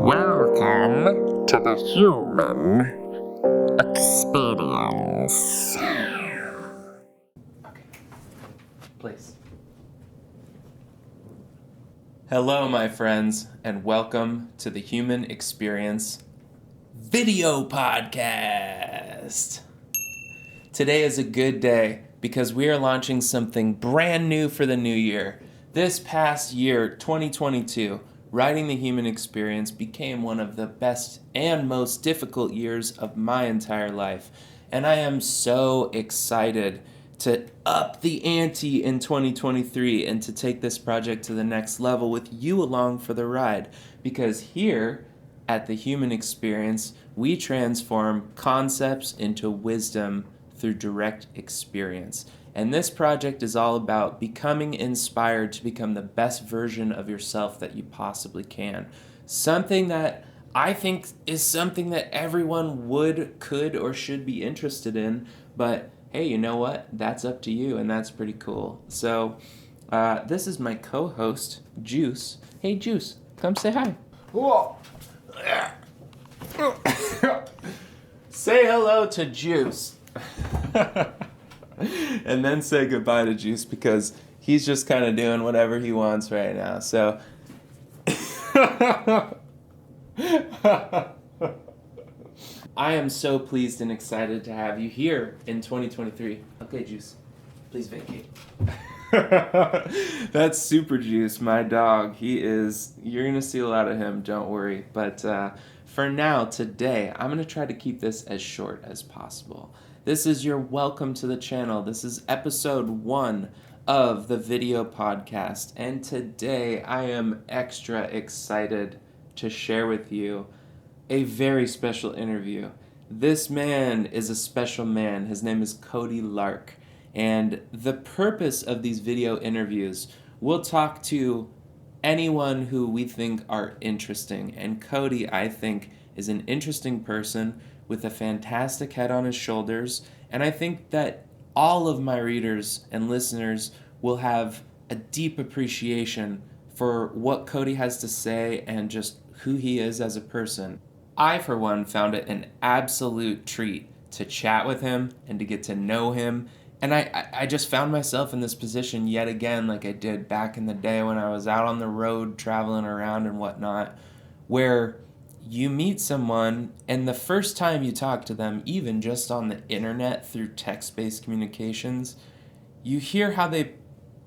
Welcome to the Hue-Man Experience. Okay, please. Hello, my friends, and welcome to the Hue-Man Experience Video Podcast. Today is a good day because we are launching something brand new for the new year. This past year, 2022, writing the Hue-Man Experience became one of the best and most difficult years of my entire life. And I am so excited to up the ante in 2023 and to take this project to the next level with you along for the ride. Because here at the Hue-Man Experience, we transform concepts into wisdom through direct experience. And this project is all about becoming inspired to become the best version of yourself that you possibly can. Something that I think is something that everyone would, could, or should be interested in. But hey, you know what? That's up to you, and that's pretty cool. So this is my co-host, Juice. Hey, Juice, come say hi. Whoa. Say hello to Juice. And then say goodbye to Juice because he's just kind of doing whatever he wants right now. So I am so pleased and excited to have you here in 2023. Okay, Juice, please vacate. That's Super Juice, my dog. You're going to see a lot of him, don't worry. But for now, today, I'm going to try to keep this as short as possible. This is your welcome to the channel. This is episode 1 of the video podcast. And today, I am extra excited to share with you a very special interview. This man is a special man. His name is Cody Lark. And the purpose of these video interviews, we'll talk to anyone who we think are interesting. And Cody, I think, is an interesting person with a fantastic head on his shoulders. And I think that all of my readers and listeners will have a deep appreciation for what Cody has to say and just who he is as a person. I, for one, found it an absolute treat to chat with him and to get to know him. And I just found myself in this position yet again, like I did back in the day when I was out on the road traveling around and whatnot, where you meet someone and the first time you talk to them, even just on the internet through text-based communications, you hear how they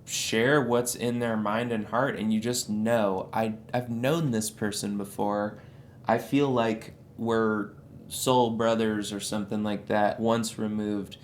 share what's in their mind and heart, and you just know, I've known this person before. I feel like we're soul brothers or something like that, once removed.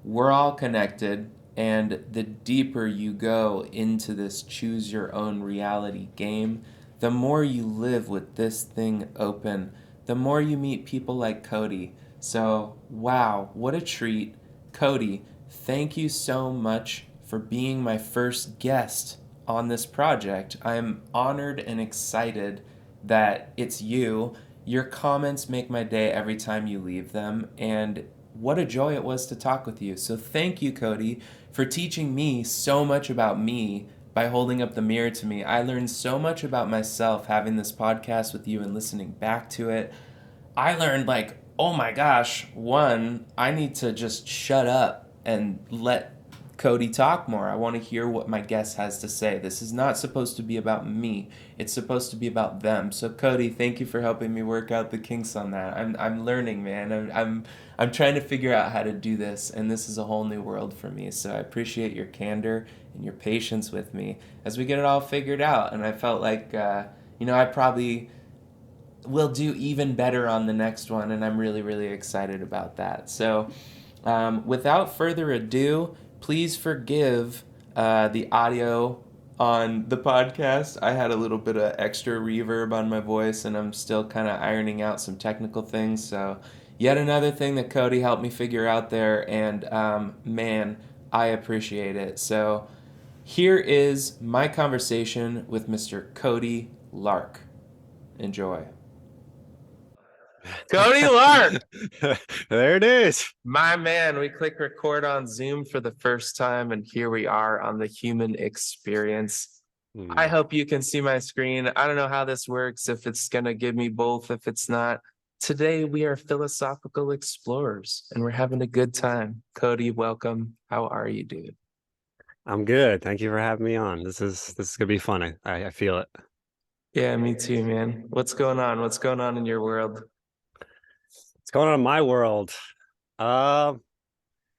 We're all connected, and the deeper you go into this choose your own reality game, the more you live with this thing open, the more you meet people like Cody. So, wow, what a treat. Cody, thank you so much for being my first guest on this project. I'm honored and excited that it's you. Your comments make my day every time you leave them, and what a joy it was to talk with you. So thank you, Cody, for teaching me so much about me by holding up the mirror to me. I learned so much about myself having this podcast with you and listening back to it. I learned, like, oh my gosh, one, I need to just shut up and let Cody talk more. I want to hear what my guest has to say. This is not supposed to be about me. It's supposed to be about them. So Cody, thank you for helping me work out the kinks on that. I'm learning, man. I'm trying to figure out how to do this, and this is a whole new world for me. So I appreciate your candor and your patience with me as we get it all figured out. And I felt like I probably will do even better on the next one, and I'm really, really excited about that. So without further ado, please forgive the audio on the podcast. I had a little bit of extra reverb on my voice, and I'm still kind of ironing out some technical things. So yet another thing that Cody helped me figure out there, and man, I appreciate it. So here is my conversation with Mr. Cody Lark. Enjoy. Cody Lark! There it is. My man, we click record on Zoom for the first time, and here we are on the Hue-Man Experience I hope you can see my screen. I don't know how this works, if it's going to give me both, if it's not. Today, we are philosophical explorers, and we're having a good time. Cody, welcome. How are you, dude? I'm good. Thank you for having me on. This is gonna be fun. I feel it. Yeah, me too, man. What's going on? What's going on in your world? What's going on in my world? Uh,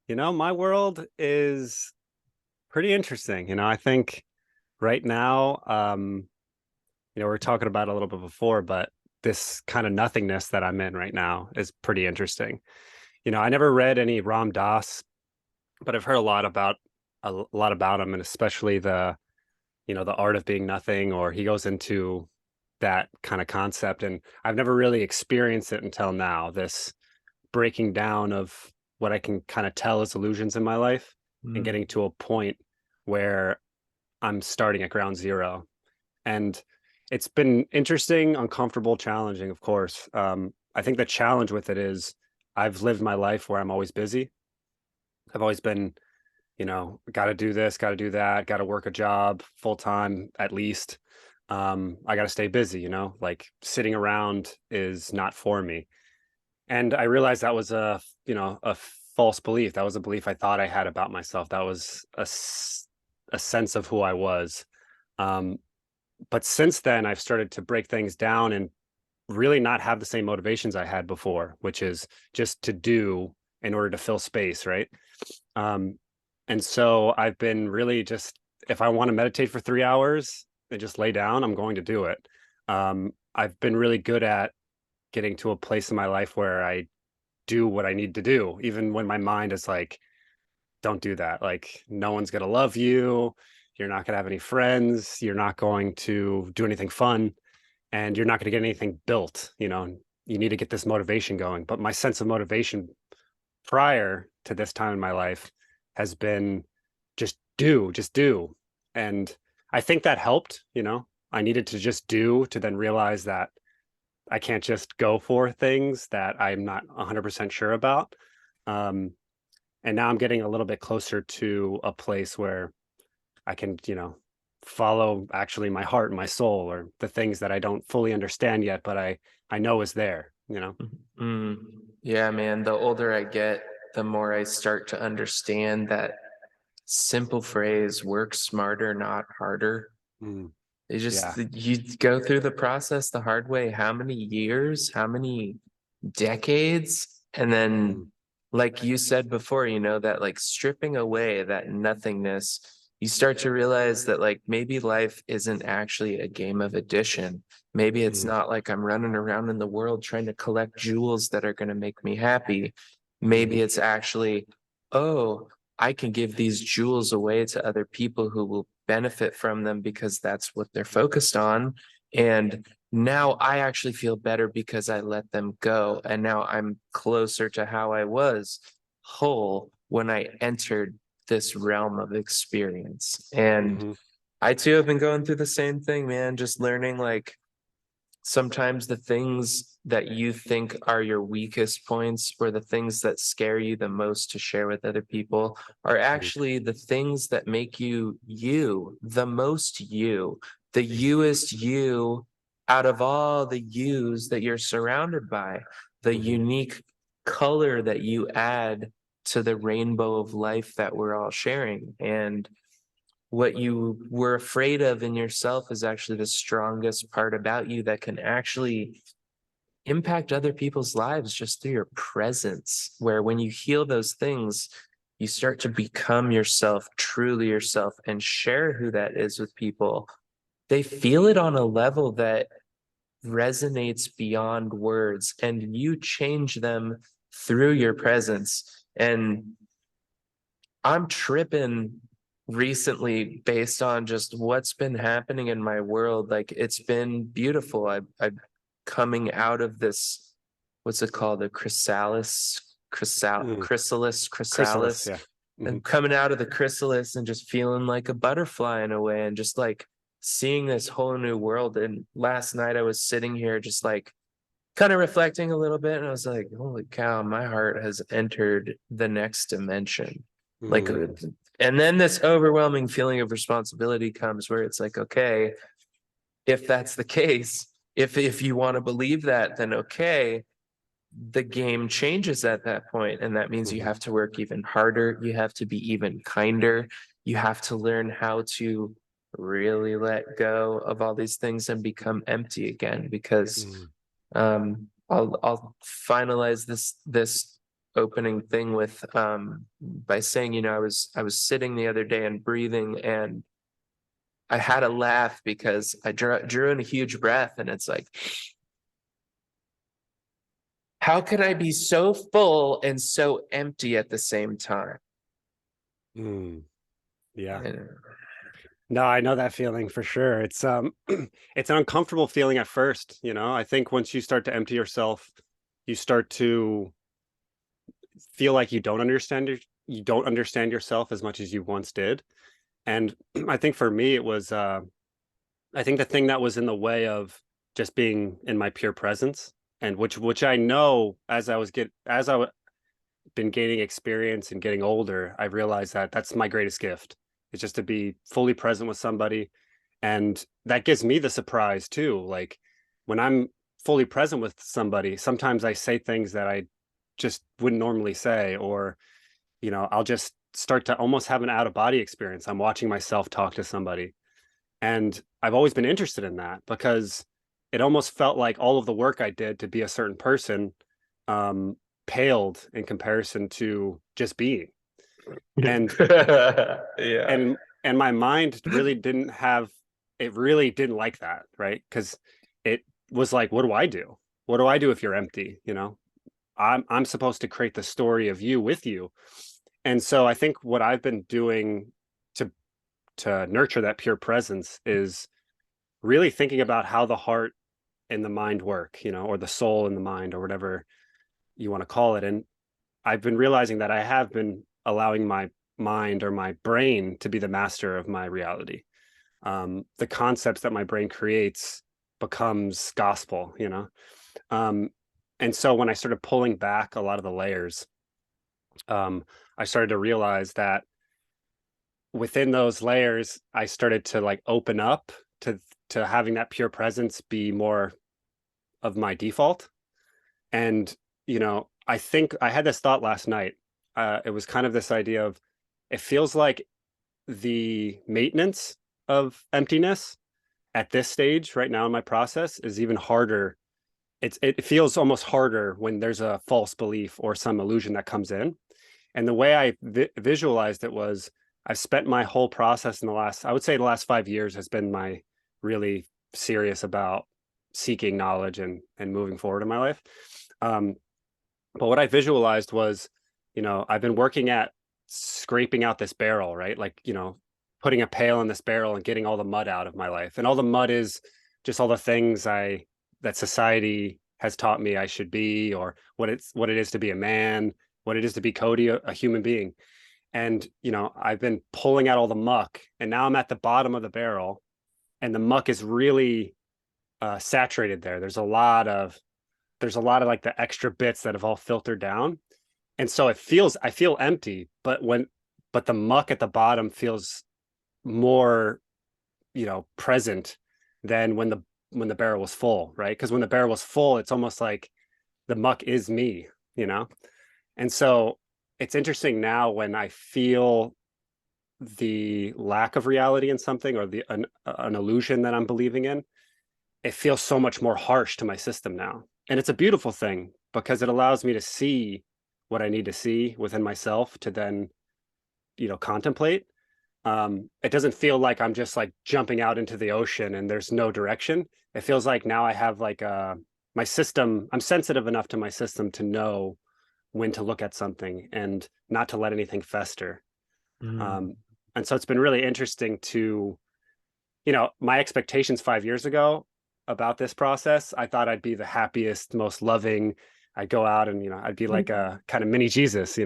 my world is pretty interesting. I think right now, we were talking about it a little bit before, but this kind of nothingness that I'm in right now is pretty interesting. I never read any Ram Dass, but I've heard a lot about him, and especially the art of being nothing, or he goes into that kind of concept. And I've never really experienced it until now, this breaking down of what I can kind of tell as illusions in my life and getting to a point where I'm starting at ground zero. And it's been interesting, uncomfortable, challenging, of course. I think the challenge with it is I've lived my life where I'm always busy. I've always been, got to do this, got to do that, got to work a job full time at least. I got to stay busy, like sitting around is not for me. And I realized that was a false belief. That was a belief I thought I had about myself. That was a sense of who I was. Um, but since then, I've started to break things down and really not have the same motivations I had before, which is just to do in order to fill space, right? Um, and so I've been really just, if I want to meditate for 3 hours and just lay down, I'm going to do it. I've been really good at getting to a place in my life where I do what I need to do, even when my mind is like, don't do that. Like, no one's going to love you. You're not going to have any friends. You're not going to do anything fun, and you're not going to get anything built. You need to get this motivation going. But my sense of motivation prior to this time in my life has been just do. And I think that helped. I needed to just do, to then realize that I can't just go for things that I'm not 100% sure about. And now I'm getting a little bit closer to a place where I can, follow actually my heart and my soul, or the things that I don't fully understand yet, but I know is there. Mm. Yeah, man. The older I get, the more I start to understand that simple phrase, work smarter, not harder. Mm, yeah. You go through the process the hard way. How many years, how many decades? And then, Mm, like you said before, that like stripping away that nothingness, you start to realize that like maybe life isn't actually a game of addition. Maybe it's mm, not like I'm running around in the world trying to collect jewels that are going to make me happy. Maybe mhm, it's actually, oh, I can give these jewels away to other people who will benefit from them because that's what they're focused on. And now I actually feel better because I let them go. And now I'm closer to how I was whole when I entered this realm of experience. And mhm, I too have been going through the same thing, man, just learning like sometimes the things that you think are your weakest points, or the things that scare you the most to share with other people, are mhm, actually the things that make you, the most you, the youest you out of all the yous that you're surrounded by, the mhm, unique color that you add to the rainbow of life that we're all sharing. And what you were afraid of in yourself is actually the strongest part about you that can actually impact other people's lives just through your presence. Where when you heal those things, you start to become yourself, truly yourself, and share who that is with people. They feel it on a level that resonates beyond words, and you change them through your presence. And I'm tripping recently based on just what's been happening in my world. Like it's been beautiful. I'm coming out of this, what's it called? The mm. Chrysalis, chrysalis. yeah. And Mhm, coming out of the chrysalis and just feeling like a butterfly in a way, and just like seeing this whole new world. And last night I was sitting here just like kind of reflecting a little bit, and I was like, holy cow, my heart has entered the next dimension. Like mm, And then this overwhelming feeling of responsibility comes where it's like, okay, if that's the case, if you want to believe that, then okay, the game changes at that point, and that means you have to work even harder. You have to be even kinder. You have to learn how to really let go of all these things and become empty again. Because I'll finalize this opening thing with by saying, I was sitting the other day and breathing, and I had a laugh because I drew in a huge breath, and it's like, how can I be so full and so empty at the same time? Yeah. And No, I know that feeling for sure. It's it's an uncomfortable feeling at first, I think once you start to empty yourself, you start to feel like you don't understand yourself as much as you once did. And I think for me it was I think the thing that was in the way of just being in my pure presence, and which I know as I been gaining experience and getting older, I realized that that's my greatest gift. It's just to be fully present with somebody. And that gives me the surprise too. Like when I'm fully present with somebody, sometimes I say things that I just wouldn't normally say, or, I'll just start to almost have an out of body experience. I'm watching myself talk to somebody. And I've always been interested in that because it almost felt like all of the work I did to be a certain person um, paled in comparison to just being. And yeah. and my mind really didn't like that, right? Because it was like, what do I do? What do I do if you're empty? I'm supposed to create the story of you with you. And so I think what I've been doing to nurture that pure presence is really thinking about how the heart and the mind work, or the soul and the mind, or whatever you want to call it. And I've been realizing that I have been allowing my mind or my brain to be the master of my reality. The concepts that my brain creates becomes gospel. Um, and so when I started pulling back a lot of the layers, I started to realize that within those layers, I started to like open up to having that pure presence be more of my default. And I think I had this thought last night. It was kind of this idea of, it feels like the maintenance of emptiness at this stage right now in my process is even harder. It feels almost harder when there's a false belief or some illusion that comes in. And the way I visualized it was, I've spent my whole process in I would say the last 5 years has been my really serious about seeking knowledge and moving forward in my life. But what I visualized was, I've been working at scraping out this barrel, right? Like, putting a pail in this barrel and getting all the mud out of my life. And all the mud is just all the things that society has taught me I should be, or what it is to be a man, what it is to be Cody, a human being. And, I've been pulling out all the muck, and now I'm at the bottom of the barrel, and the muck is really saturated there. There's a lot of like the extra bits that have all filtered down. And so I feel empty, but the muck at the bottom feels more, present than when the barrel was full, right? Because when the barrel was full, it's almost like the muck is me. And so it's interesting now when I feel the lack of reality in something, or an illusion that I'm believing in, it feels so much more harsh to my system now. And it's a beautiful thing because it allows me to see what I need to see within myself to then, contemplate. It doesn't feel like I'm just like jumping out into the ocean and there's no direction. It feels like now I have like my system, I'm sensitive enough to my system to know when to look at something and not to let anything fester. And so it's been really interesting to, my expectations 5 years ago about this process, I thought I'd be the happiest, most loving. I'd go out and, I'd be like a kind of mini Jesus.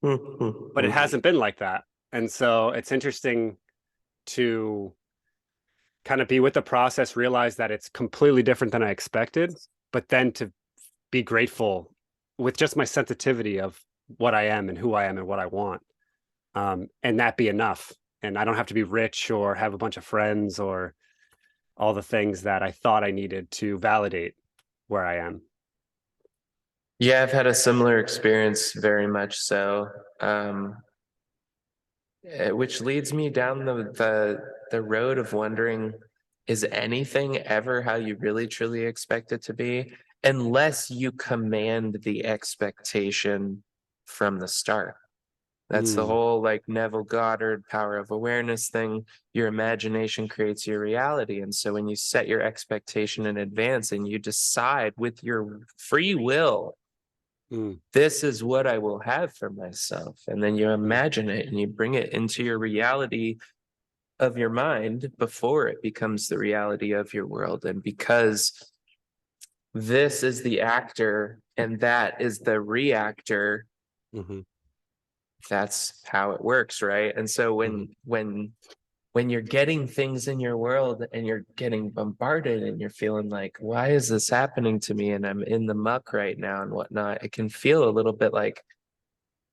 But it hasn't been like that. And so it's interesting to kind of be with the process, realize that it's completely different than I expected, but then to be grateful with just my sensitivity of what I am and who I am and what I want. and that be enough. And I don't have to be rich or have a bunch of friends or all the things that I thought I needed to validate where I am. Yeah, I've had a similar experience, very much so. Which leads me down the road of wondering, is anything ever how you really truly expect it to be? Unless you command the expectation from the start. That's the whole like Neville Goddard power of awareness thing. Your imagination creates your reality. And so when you set your expectation in advance and you decide with your free will, this is what I will have for myself. And then you imagine it and you bring it into your reality of your mind before it becomes the reality of your world. And because this is the actor and that is the reactor, that's how it works, right? And so when you're getting things in your world and you're getting bombarded and you're feeling like, why is this happening to me? And I'm in the muck right now and whatnot, it can feel a little bit like,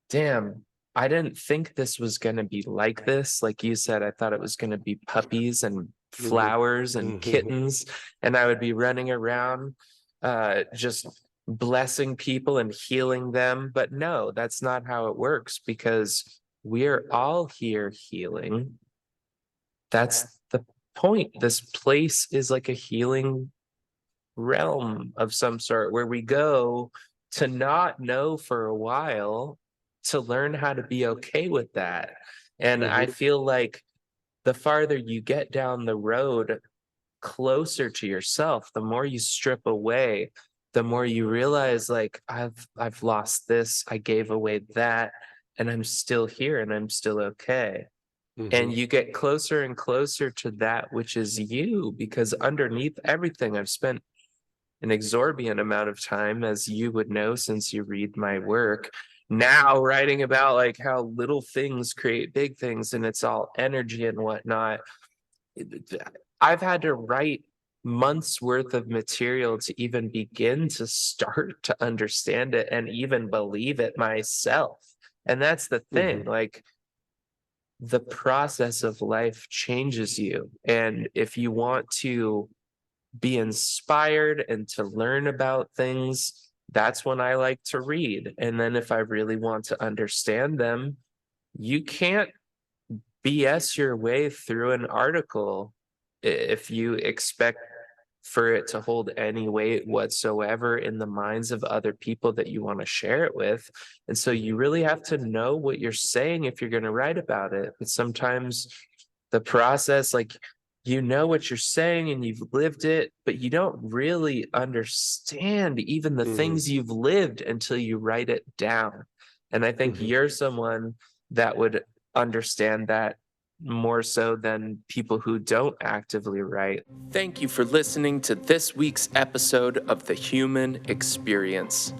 damn, I didn't think this was going to be like this. Like you said, I thought it was going to be puppies and flowers and kittens, and I would be running around just blessing people and healing them. But no, that's not how it works, because we're all here healing. That's the point. This place is like a healing realm of some sort where we go to not know for a while, to learn how to be okay with that. And I feel like the farther you get down the road closer to yourself, the more you strip away, the more you realize like I've lost this, I gave away that, and I'm still here and I'm still okay. And you get closer and closer to that which is you, because underneath everything, I've spent an exorbitant amount of time, as you would know since you read my work, now writing about like how little things create big things and it's all energy and whatnot. I've had to write months worth of material to even begin to start to understand it and even believe it myself. And that's the thing, like the process of life changes you. And if you want to be inspired and to learn about things, that's when I like to read. And then if I really want to understand them, you can't BS your way through an article if you expect for it to hold any weight whatsoever in the minds of other people that you want to share it with. And so you really have to know what you're saying if you're going to write about it. But sometimes the process, like, you know what you're saying and you've lived it, but you don't really understand even the things you've lived until you write it down. And I think you're someone that would understand that more so than people who don't actively write. Thank you for listening to this week's episode of the Hue-Man Experience.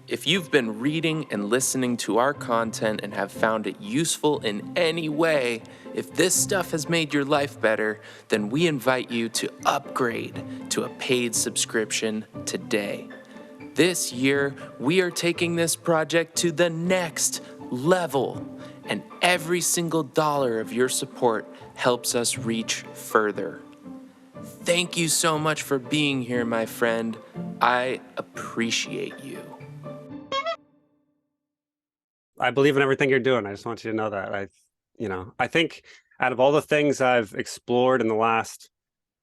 If you've been reading and listening to our content and have found it useful in any way, if this stuff has made your life better, then we invite you to upgrade to a paid subscription today. This year, we are taking this project to the next level, and every single dollar of your support helps us reach further. Thank you so much for being here, my friend. I appreciate you. I believe in everything you're doing. I just want you to know that. I think out of all the things I've explored in the last,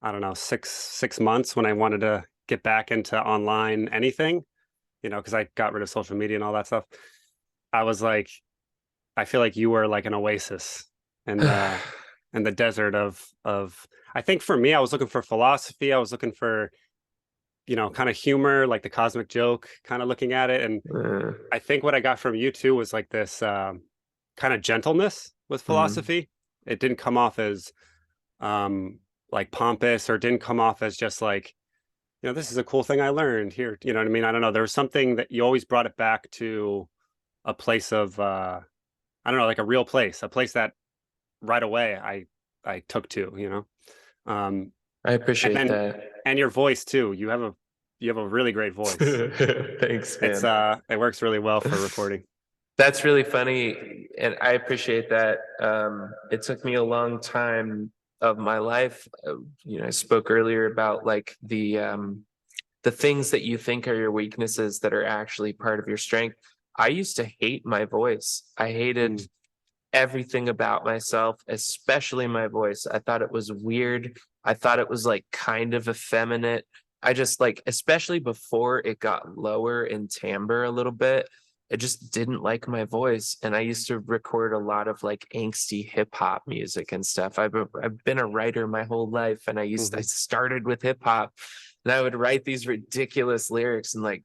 I don't know, six months, when I wanted to get back into online anything, because I got rid of social media and all that stuff, I was like, I feel like you were like an oasis in the desert of. I think for me, I was looking for philosophy. I was looking for, kind of humor, like the cosmic joke, kind of looking at it. And I think what I got from you too was like this kind of gentleness with philosophy. It didn't come off as like pompous, or didn't come off as just like, this is a cool thing I learned here. You know what I mean? I don't know. There was something that you always brought it back to a place of, I don't know, like a real place, a place that right away I took to, I appreciate that. And your voice too. You have a really great voice. Thanks, man. It works really well for recording. That's really funny, and I appreciate that. It took me a long time of my life. I spoke earlier about like the things that you think are your weaknesses that are actually part of your strength. I used to hate my voice. I hated Mm, everything about myself, especially my voice. I thought it was weird. I thought it was like kind of effeminate. I just like, especially before it got lower in timbre a little bit, I just didn't like my voice. And I used to record a lot of like angsty hip hop music and stuff. I've been a writer my whole life, and I mhm. started with hip hop, and I would write these ridiculous lyrics and like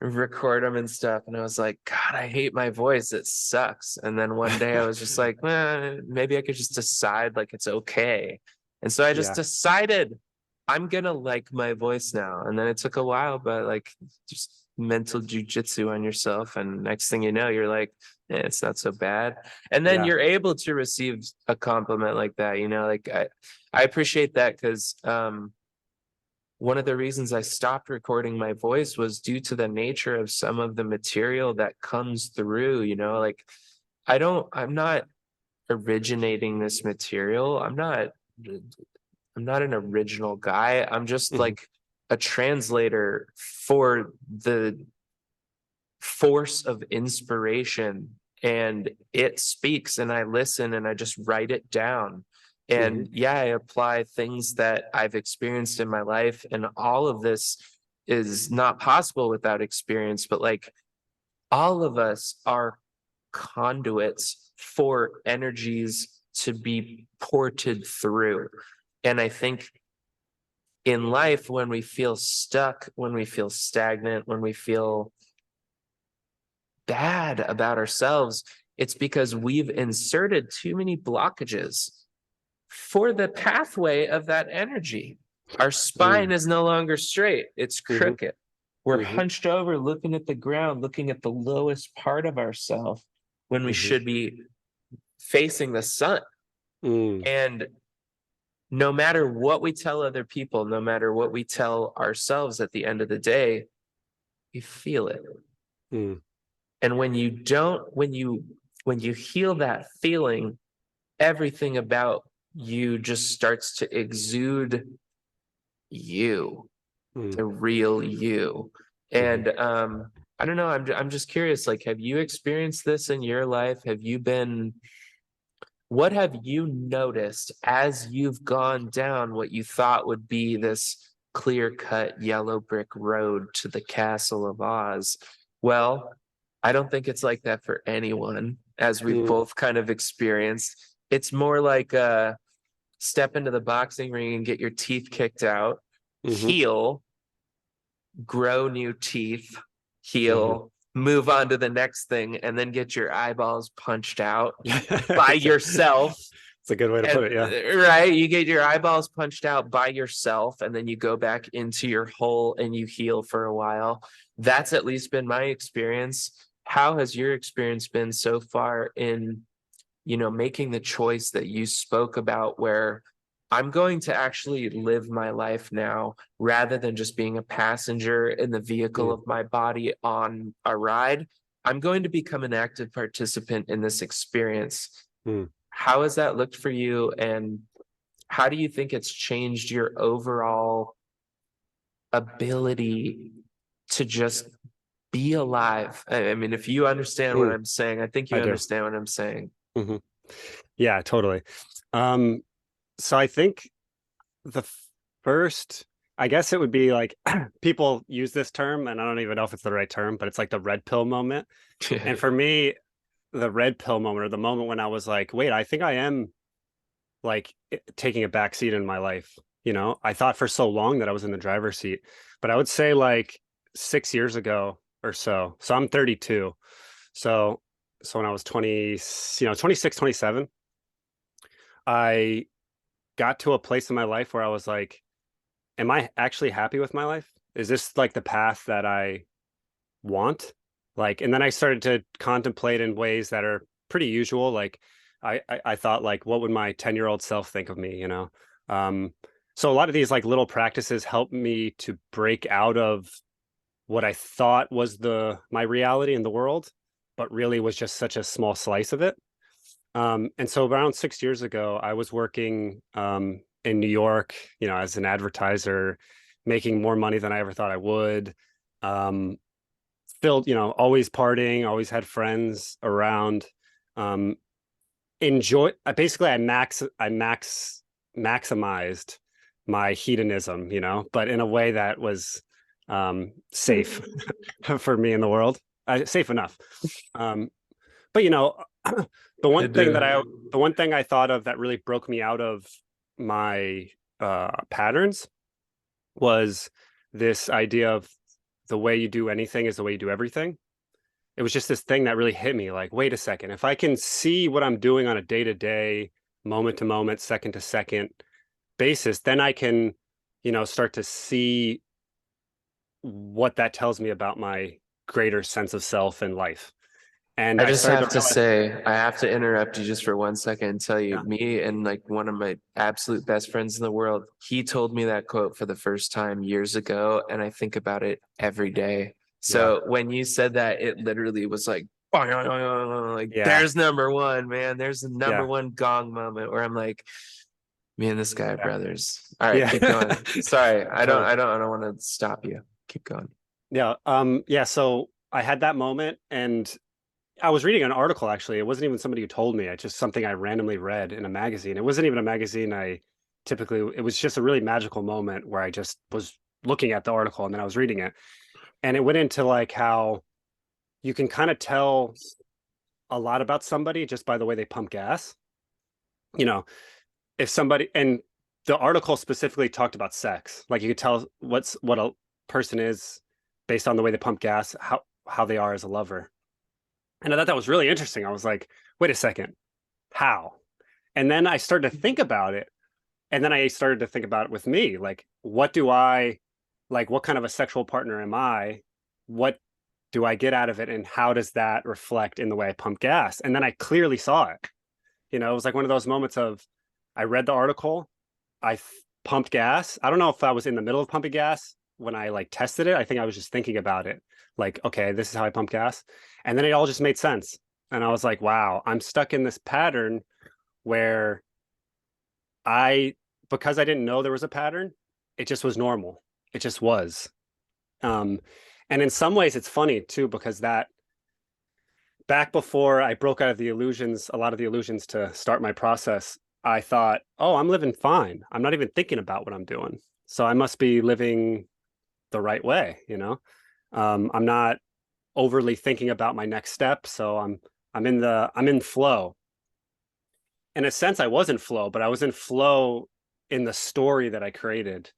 record them and stuff. And I was like, God, I hate my voice. It sucks. And then one day I was just like, maybe I could just decide like it's okay. And so I just Yeah, decided I'm gonna like my voice now. And then it took a while, but like just mental jujitsu on yourself. And next thing you know, you're like, it's not so bad. And then yeah. you're able to receive a compliment like that, like I appreciate that because one of the reasons I stopped recording my voice was due to the nature of some of the material that comes through, like I'm not originating this material. I'm not an original guy. I'm just Mhm, like a translator for the force of inspiration, and it speaks and I listen and I just write it down. mhm, And yeah, I apply things that I've experienced in my life, and all of this is not possible without experience, but like all of us are conduits for energies to be ported through. And I think in life, when we feel stuck, when we feel stagnant, when we feel bad about ourselves, it's because we've inserted too many blockages for the pathway of that energy. Our spine mm, is no longer straight, it's mhm, crooked. We're mhm, hunched over, looking at the ground, looking at the lowest part of ourselves when we mhm, should be facing the sun. mm, And no matter what we tell other people, no matter what we tell ourselves at the end of the day, we feel it. mm, And when you heal that feeling, everything about you just starts to exude you, mm, the real you. mhm. And I don't know, I'm just curious, like, have you experienced this in your life? What have you noticed as you've gone down what you thought would be this clear-cut yellow brick road to the castle of Oz? Well, I don't think it's like that for anyone, as we've Mm, both kind of experienced. It's more like step into the boxing ring and get your teeth kicked out, mhm, heal, grow new teeth, mhm. heal, move on to the next thing, and then get your eyeballs punched out by It's a yourself. it's a good way to And put it, yeah. right, you get your eyeballs punched out by yourself, and then you go back into your hole and you heal for a while. That's at least been my experience. How has your experience been so far in, making the choice that you spoke about, where I'm going to actually live my life now rather than just being a passenger in the vehicle Mm, of my body on a ride? I'm going to become an active participant in this experience. mm. How has that looked for you? And how do you think it's changed your overall ability to just be alive? I mean, if you understand what Mm, I'm saying, I think you I do. understand what I'm saying. Mhm. Yeah, totally. Um, so I think the first, I guess it would be like people use this term, and I don't even know if it's the right term, but it's like the red pill moment. And for me, the red pill moment, or the moment when I was like, wait, I think I am like taking a back seat in my life. I thought for so long that I was in the driver's seat, but I would say like 6 years ago or so. So I'm 32. So when I was 20, 26, 27, I got to a place in my life where I was like, am I actually happy with my life? Is this like the path that I want? Like, and then I started to contemplate in ways that are pretty usual. Like, I thought like, what would my 10-year-old self think of me? Um, so a lot of these like little practices helped me to break out of what I thought was my reality in the world, but really was just such a small slice of it. And so around 6 years ago, I was working in New York, as an advertiser, making more money than I ever thought I would. Um, Filled, always partying, always had friends around. Um, enjoy. Maximized my hedonism, but in a way that was safe for me in the world. Safe enough. Um, but the one thing I thought of that really broke me out of my patterns was this idea of the way you do anything is the way you do everything. It was just this thing that really hit me, like, wait a second, if I can see what I'm doing on a day-to-day, moment to moment, second to second basis, then I can, start to see what that tells me about my greater sense of self and life. And I I just started have to to realize, say, I have to interrupt you just for 1 second and tell you, yeah, me and like one of my absolute best friends in the world, he told me that quote for the first time years ago, and I think about it every day. yeah, So when you said that, it literally was like, yeah, there's number one, man. There's the number yeah, one gong moment where I'm like, me and this guy are yeah, brothers. All right, keep yeah. going. Sorry, Totally. I don't want to stop you. Keep going. Yeah. Yeah. So I had that moment, and I was reading an article, actually. It wasn't even somebody who told me. It's just something I randomly read in a magazine. It wasn't even a magazine it was just a really magical moment where I just was looking at the article and then I was reading it. And it went into like how you can kind of tell a lot about somebody just by the way they pump gas. You know, if somebody, and the article specifically talked about sex, like you could tell what a person is based on the way they pump gas, how they are as a lover. And I thought that was really interesting. I was like, wait a second, how? And then I started to think about it. And then I started to think about it with me. Like, what kind of a sexual partner am I? What do I get out of it? And how does that reflect in the way I pump gas? And then I clearly saw it. It was like one of those moments of, I read the article, pumped gas. I don't know if I was in the middle of pumping gas when I like tested it. I think I was just thinking about it. Like, okay, this is how I pump gas. And then it all just made sense. And I was like, wow, I'm stuck in this pattern where I, because I didn't know there was a pattern, it just was normal. It just was. Um, and in some ways it's funny too, because that back before I broke out of a lot of the illusions to start my process, I thought, oh, I'm living fine. I'm not even thinking about what I'm doing. So I must be living the right way. I'm not overly thinking about my next step. So I'm in flow. In a sense, I was in flow, but I was in flow in the story that I created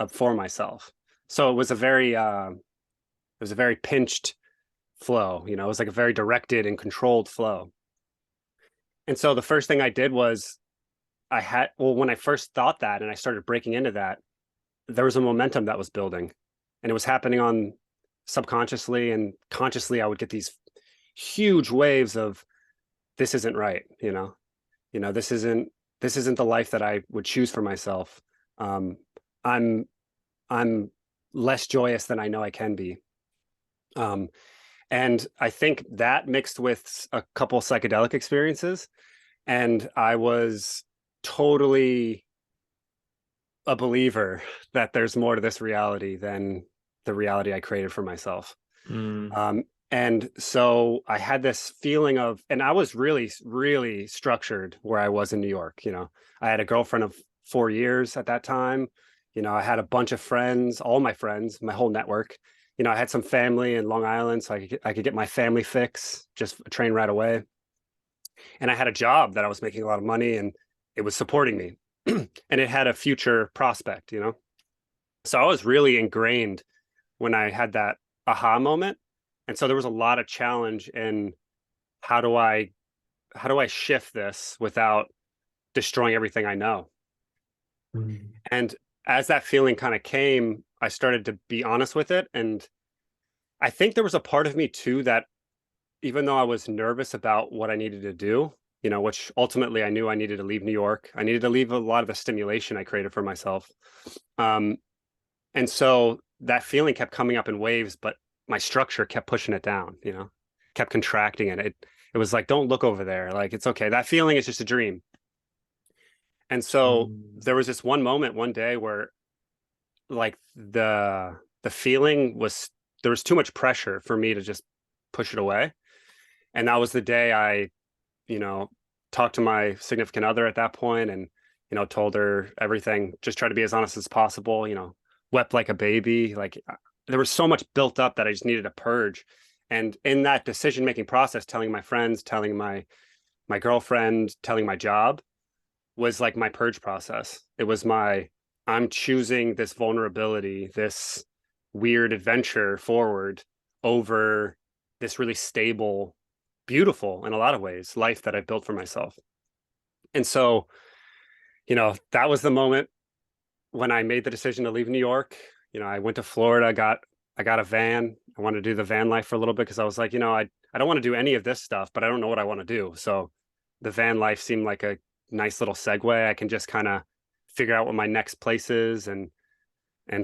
for myself. So it was a very pinched flow. It was like a very directed and controlled flow. And so the first thing I did was when I first thought that and I started breaking into that, there was a momentum that was building, and it was happening on subconsciously and consciously. I would get these huge waves of, this isn't right. This isn't the life that I would choose for myself. Um, I'm, I'm less joyous than I know I can be. Um, and I think that mixed with a couple psychedelic experiences, and I was totally a believer that there's more to this reality than the reality I created for myself. Mm. And so I had this feeling of, and I was really, really structured where I was in New York. I had a girlfriend of 4 years at that time. I had a bunch of friends, all my friends, my whole network. I had some family in Long Island, so I could get my family fix, just a train ride away. And I had a job that I was making a lot of money, and it was supporting me. And it had a future prospect. So I was really ingrained when I had that aha moment. And so there was a lot of challenge in, how do I shift this without destroying everything I know? Mm. And as that feeling kind of came, I started to be honest with it. And I think there was a part of me too that, even though I was nervous about what I needed to do, which ultimately I knew I needed to leave New York, I needed to leave a lot of the stimulation I created for myself. And so that feeling kept coming up in waves, but my structure kept pushing it down. kept contracting, and it was like, don't look over there, like it's okay, that feeling is just a dream. And so there was this one moment one day where like the feeling was, there was too much pressure for me to just push it away. And that was the day I, you know, talked to my significant other at that point, and told her everything, just try to be as honest as possible, wept like a baby. Like there was so much built up that I just needed to purge. And in that decision making process, telling my friends, telling my girlfriend, telling my job was like my purge process. It was my, I'm choosing this vulnerability, this weird adventure forward over this really stable, beautiful in a lot of ways life that I've built for myself. And so, that was the moment when I made the decision to leave New York. I went to Florida, I got a van. I wanted to do the van life for a little bit because I was like, I don't want to do any of this stuff, but I don't know what I want to do. So the van life seemed like a nice little segue. I can just kind of figure out what my next place is, and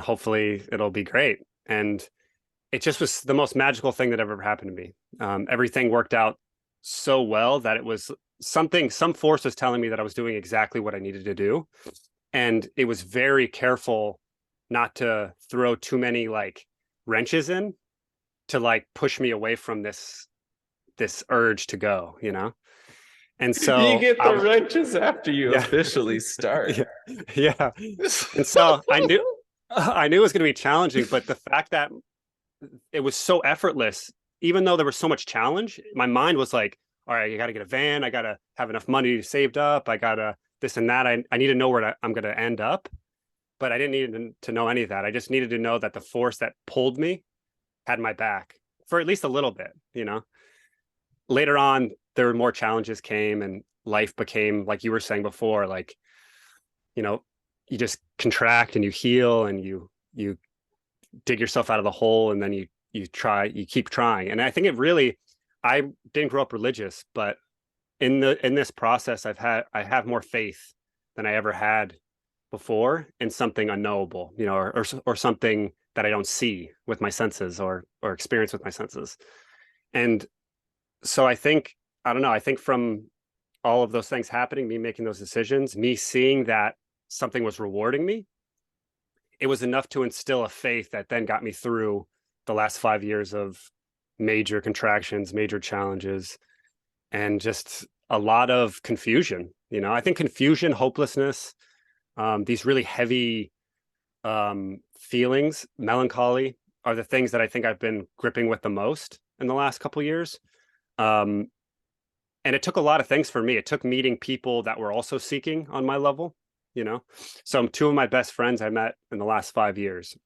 hopefully it'll be great. And it just was the most magical thing that ever happened to me. Everything worked out so well that it was some force was telling me that I was doing exactly what I needed to do. And it was very careful not to throw too many like wrenches in to like push me away from this urge to go, And so you get the wrenches after you officially start. Yeah. And so I knew it was going to be challenging, but the fact that it was so effortless, even though there was so much challenge, my mind was like, all right, you got to get a van. I got to have enough money saved up. I got to this and that. I need to know where I'm going to end up. But I didn't need to know any of that. I just needed to know that the force that pulled me had my back for at least a little bit, Later on, there were more challenges came, and life became, like you were saying before, like, you just contract and you heal and you dig yourself out of the hole, and then you keep trying. And I think I didn't grow up religious, but in this process, I have more faith than I ever had before in something unknowable, or something that I don't see with my senses or experience with my senses. And so I think from all of those things happening, me making those decisions, me seeing that something was rewarding me, it was enough to instill a faith that then got me through the last 5 years of major contractions, major challenges, and just a lot of confusion. I think confusion, hopelessness, these really heavy feelings, melancholy, are the things that I think I've been gripping with the most in the last couple of years. And it took a lot of things for me. It took meeting people that were also seeking on my level, So 2 of my best friends I met in the last 5 years.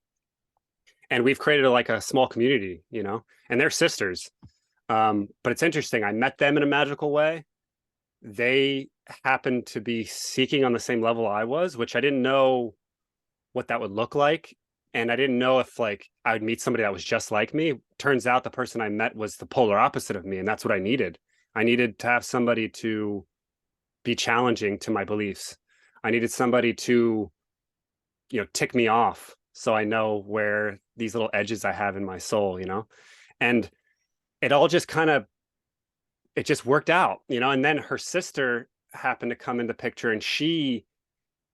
And we've created a small community, and they're sisters. But it's interesting. I met them in a magical way. They happened to be seeking on the same level I was, which I didn't know what that would look like. And I didn't know if I would meet somebody that was just like me. Turns out the person I met was the polar opposite of me. And that's what I needed. I needed to have somebody to be challenging to my beliefs. I needed somebody to, tick me off, so I know where these little edges I have in my soul, and it all just it just worked out, and then her sister happened to come in the picture, and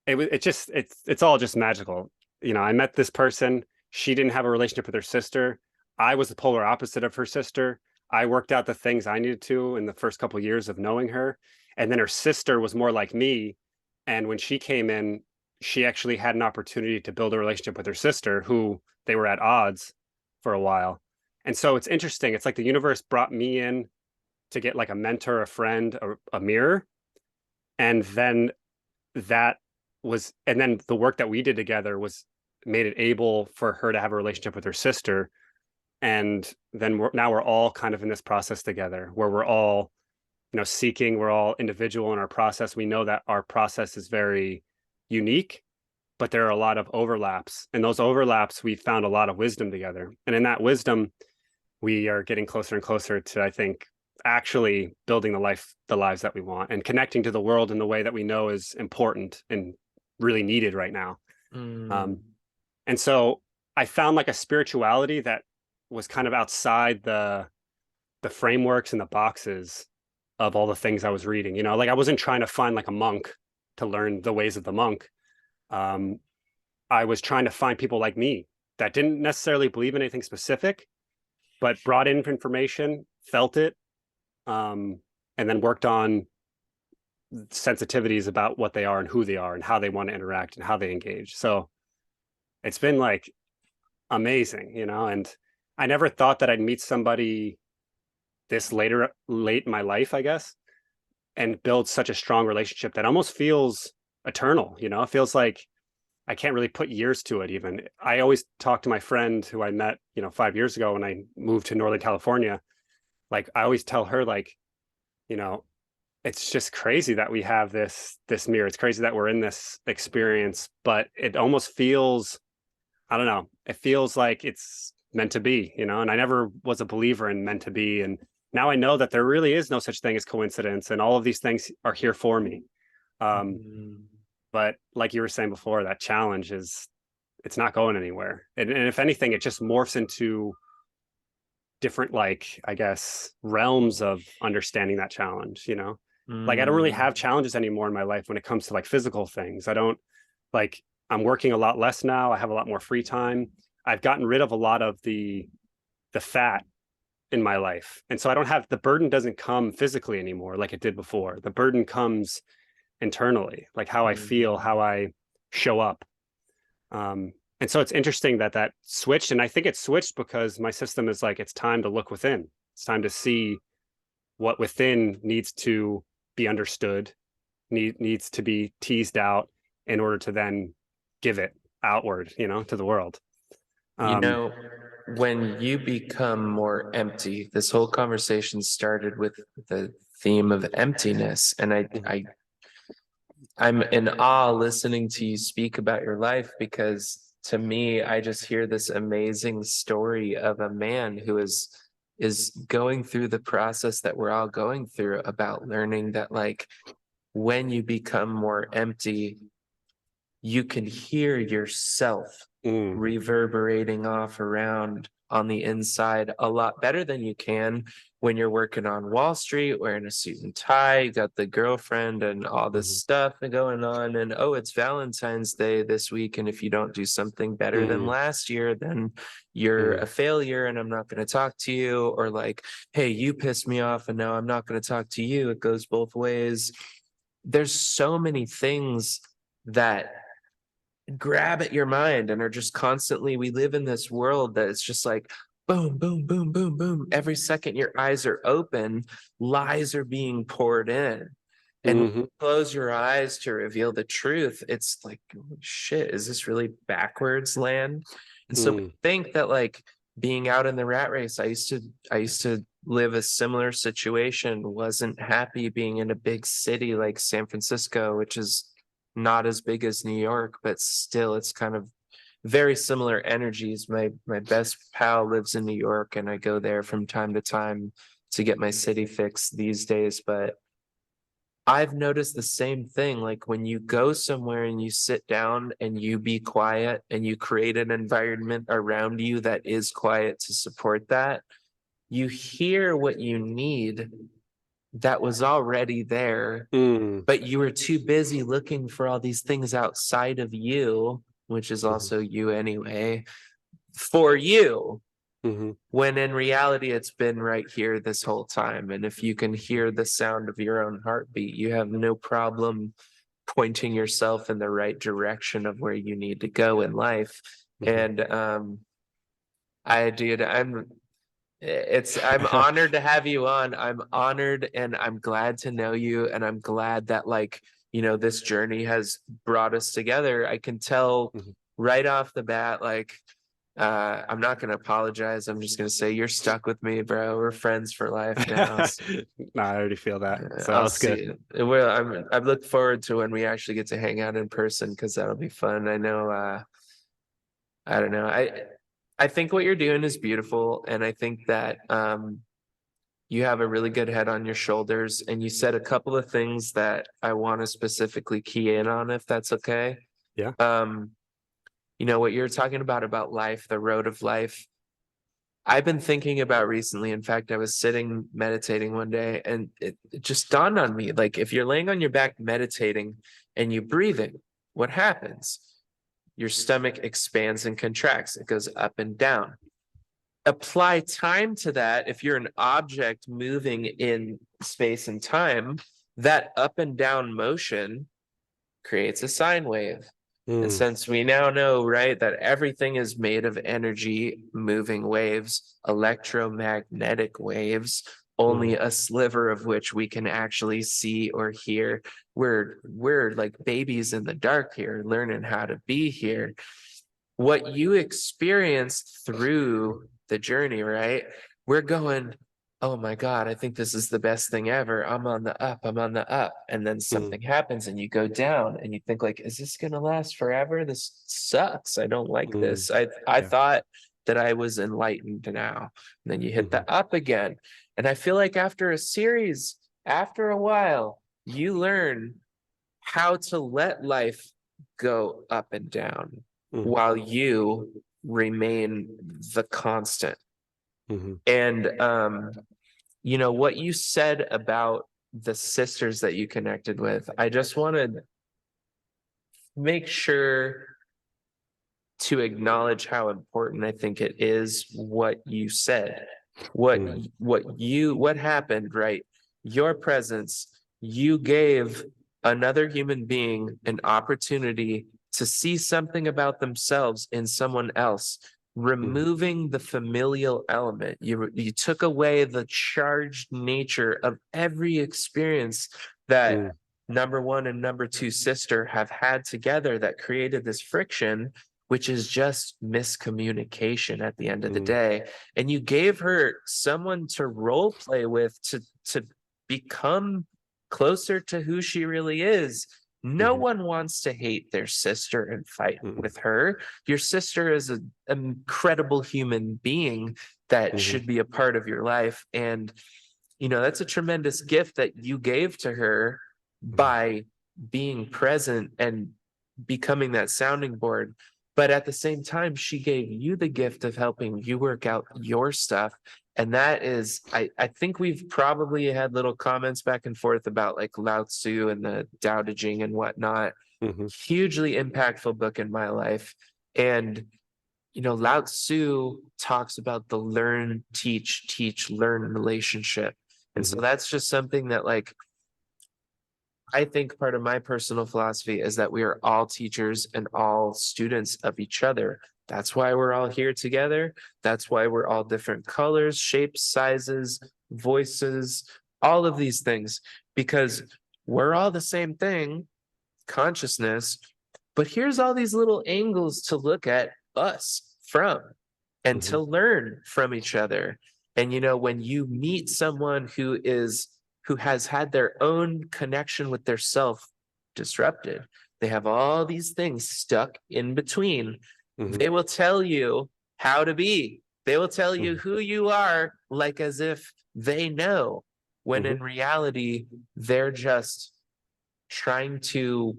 it's all just magical. I met this person. She didn't have a relationship with her sister. I was the polar opposite of her sister. I worked out the things I needed to in the first couple of years of knowing her. And then her sister was more like me. And when she came in, she actually had an opportunity to build a relationship with her sister, who they were at odds for a while. And so it's interesting. It's like the universe brought me in to get like a mentor, a friend, a mirror. And then and then the work that we did together made it able for her to have a relationship with her sister. And then we're all kind of in this process together, where we're all, seeking, we're all individual in our process. We know that our process is very unique, but there are a lot of overlaps. And those overlaps, we found a lot of wisdom together. And in that wisdom, we are getting closer and closer to, I think, actually building the lives that we want, and connecting to the world in the way that we know is important and really needed right now. And so I found a spirituality that was kind of outside the the frameworks and the boxes of all the things I was reading. You know, like I wasn't trying to find like a monk to learn the ways of the monk. I was trying to find people like me that didn't necessarily believe in anything specific, but brought in information, felt it, and then worked on sensitivities about what they are and who they are and how they want to interact and how they engage. So it's been like amazing, you know, and I never thought that I'd meet somebody this late in my life, I guess, and build such a strong relationship that almost feels eternal, you know. It feels like I can't really put years to it even. I always talk to my friend who I met, you know, 5 years ago when I moved to Northern California. Like I always tell her, like, you know, it's just crazy that we have this mirror. It's crazy that we're in this experience, but it almost feels, I don't know, it feels like it's meant to be, you know. And I never was a believer in meant to be, and now I know that there really is no such thing as coincidence, and all of these things are here for me. But like you were saying before, that challenge it's not going anywhere, and if anything, it just morphs into different, like, I guess, realms of understanding that challenge, you know. Like I don't really have challenges anymore in my life when it comes to like physical things. I don't, like, I'm working a lot less now. I have a lot more free time. I've gotten rid of a lot of the fat in my life. And so I don't have, the burden doesn't come physically anymore like it did before. The burden comes internally, like how I feel, how I show up. And so it's interesting that switched. And I think it switched because my system is like, it's time to look within. It's time to see what within needs to be understood, needs to be teased out in order to then give it outward, you know, to the world. You know, when you become more empty, this whole conversation started with the theme of emptiness. And I'm in awe listening to you speak about your life, because to me, I just hear this amazing story of a man who is going through the process that we're all going through, about learning that, like, when you become more empty, you can hear yourself reverberating off around on the inside a lot better than you can when you're working on Wall Street, wearing a suit and tie, you got the girlfriend and all this stuff going on, and oh, it's Valentine's Day this week, and if you don't do something better than last year, then you're a failure and I'm not going to talk to you. Or like, hey, you pissed me off and now I'm not going to talk to you. It goes both ways. There's so many things that grab at your mind and are just constantly, we live in this world that it's just like boom, boom, boom, boom, boom. Every second your eyes are open, lies are being poured in. And when you close your eyes to reveal the truth, it's like, shit, is this really backwards land? And so we think that, like, being out in the rat race, I used to live a similar situation, wasn't happy being in a big city like San Francisco, which is not as big as New York, but still it's kind of very similar energies. My best pal lives in New York, and I go there from time to time to get my city fix these days. But I've noticed the same thing. Like, when you go somewhere and you sit down and you be quiet and you create an environment around you that is quiet to support that, you hear what you need that was already there, but you were too busy looking for all these things outside of you, which is also you anyway, for you, when in reality it's been right here this whole time. And if you can hear the sound of your own heartbeat, you have no problem pointing yourself in the right direction of where you need to go in life. And I'm honored to have you on. I'm honored, and I'm glad to know you. And I'm glad that, like, you know, this journey has brought us together. I can tell right off the bat, like, I'm not going to apologize. I'm just going to say you're stuck with me, bro. We're friends for life now. No, I already feel that. So I'll that's good. Well, I look forward to when we actually get to hang out in person, because that'll be fun. I know, I don't know. I think what you're doing is beautiful, and I think that you have a really good head on your shoulders, and you said a couple of things that I want to specifically key in on, if that's okay. Yeah. You know, what you're talking about life, the road of life. I've been thinking about recently. In fact, I was sitting meditating one day and it just dawned on me, like if you're laying on your back meditating and you breathing, what happens? Your stomach expands and contracts. It goes up and down. Apply time to that. If you're an object moving in space and time, that up and down motion creates a sine wave. And since we now know, right, that everything is made of energy, moving waves, electromagnetic waves, only a sliver of which we can actually see or hear. We're like babies in the dark here, learning how to be here. What you experienced through the journey, right? We're going, oh my God, I think this is the best thing ever. I'm on the up, I'm on the up. And then something happens and you go down and you think like, is this gonna last forever? This sucks. I don't like this. I thought that I was enlightened now. And then you hit the up again. And I feel like after a series, after a while, you learn how to let life go up and down while you remain the constant. And you know what you said about the sisters that you connected with, I just want to make sure to acknowledge how important I think it is what you said. What happened, right? Your presence, you gave another human being an opportunity to see something about themselves in someone else, removing the familial element. You took away the charged nature of every experience that number one and number two sister have had together that created this friction, which is just miscommunication at the end of the day. And you gave her someone to role play with, to become closer to who she really is. No one wants to hate their sister and fight with her. Your sister is an incredible human being that should be a part of your life. And, you know, that's a tremendous gift that you gave to her by being present and becoming that sounding board. But at the same time, she gave you the gift of helping you work out your stuff. And that is, I think we've probably had little comments back and forth about like Lao Tzu and the Tao Te Ching and whatnot. Hugely impactful book in my life. And, you know, Lao Tzu talks about the learn, teach, learn relationship. And so that's just something that like, I think part of my personal philosophy is that we are all teachers and all students of each other. That's why we're all here together. That's why we're all different colors, shapes, sizes, voices, all of these things, because we're all the same thing, consciousness. But here's all these little angles to look at us from and to learn from each other. And, you know, when you meet someone who has had their own connection with their self disrupted, they have all these things stuck in between. They will tell you how to be. They will tell you who you are, like as if they know, when in reality, they're just trying to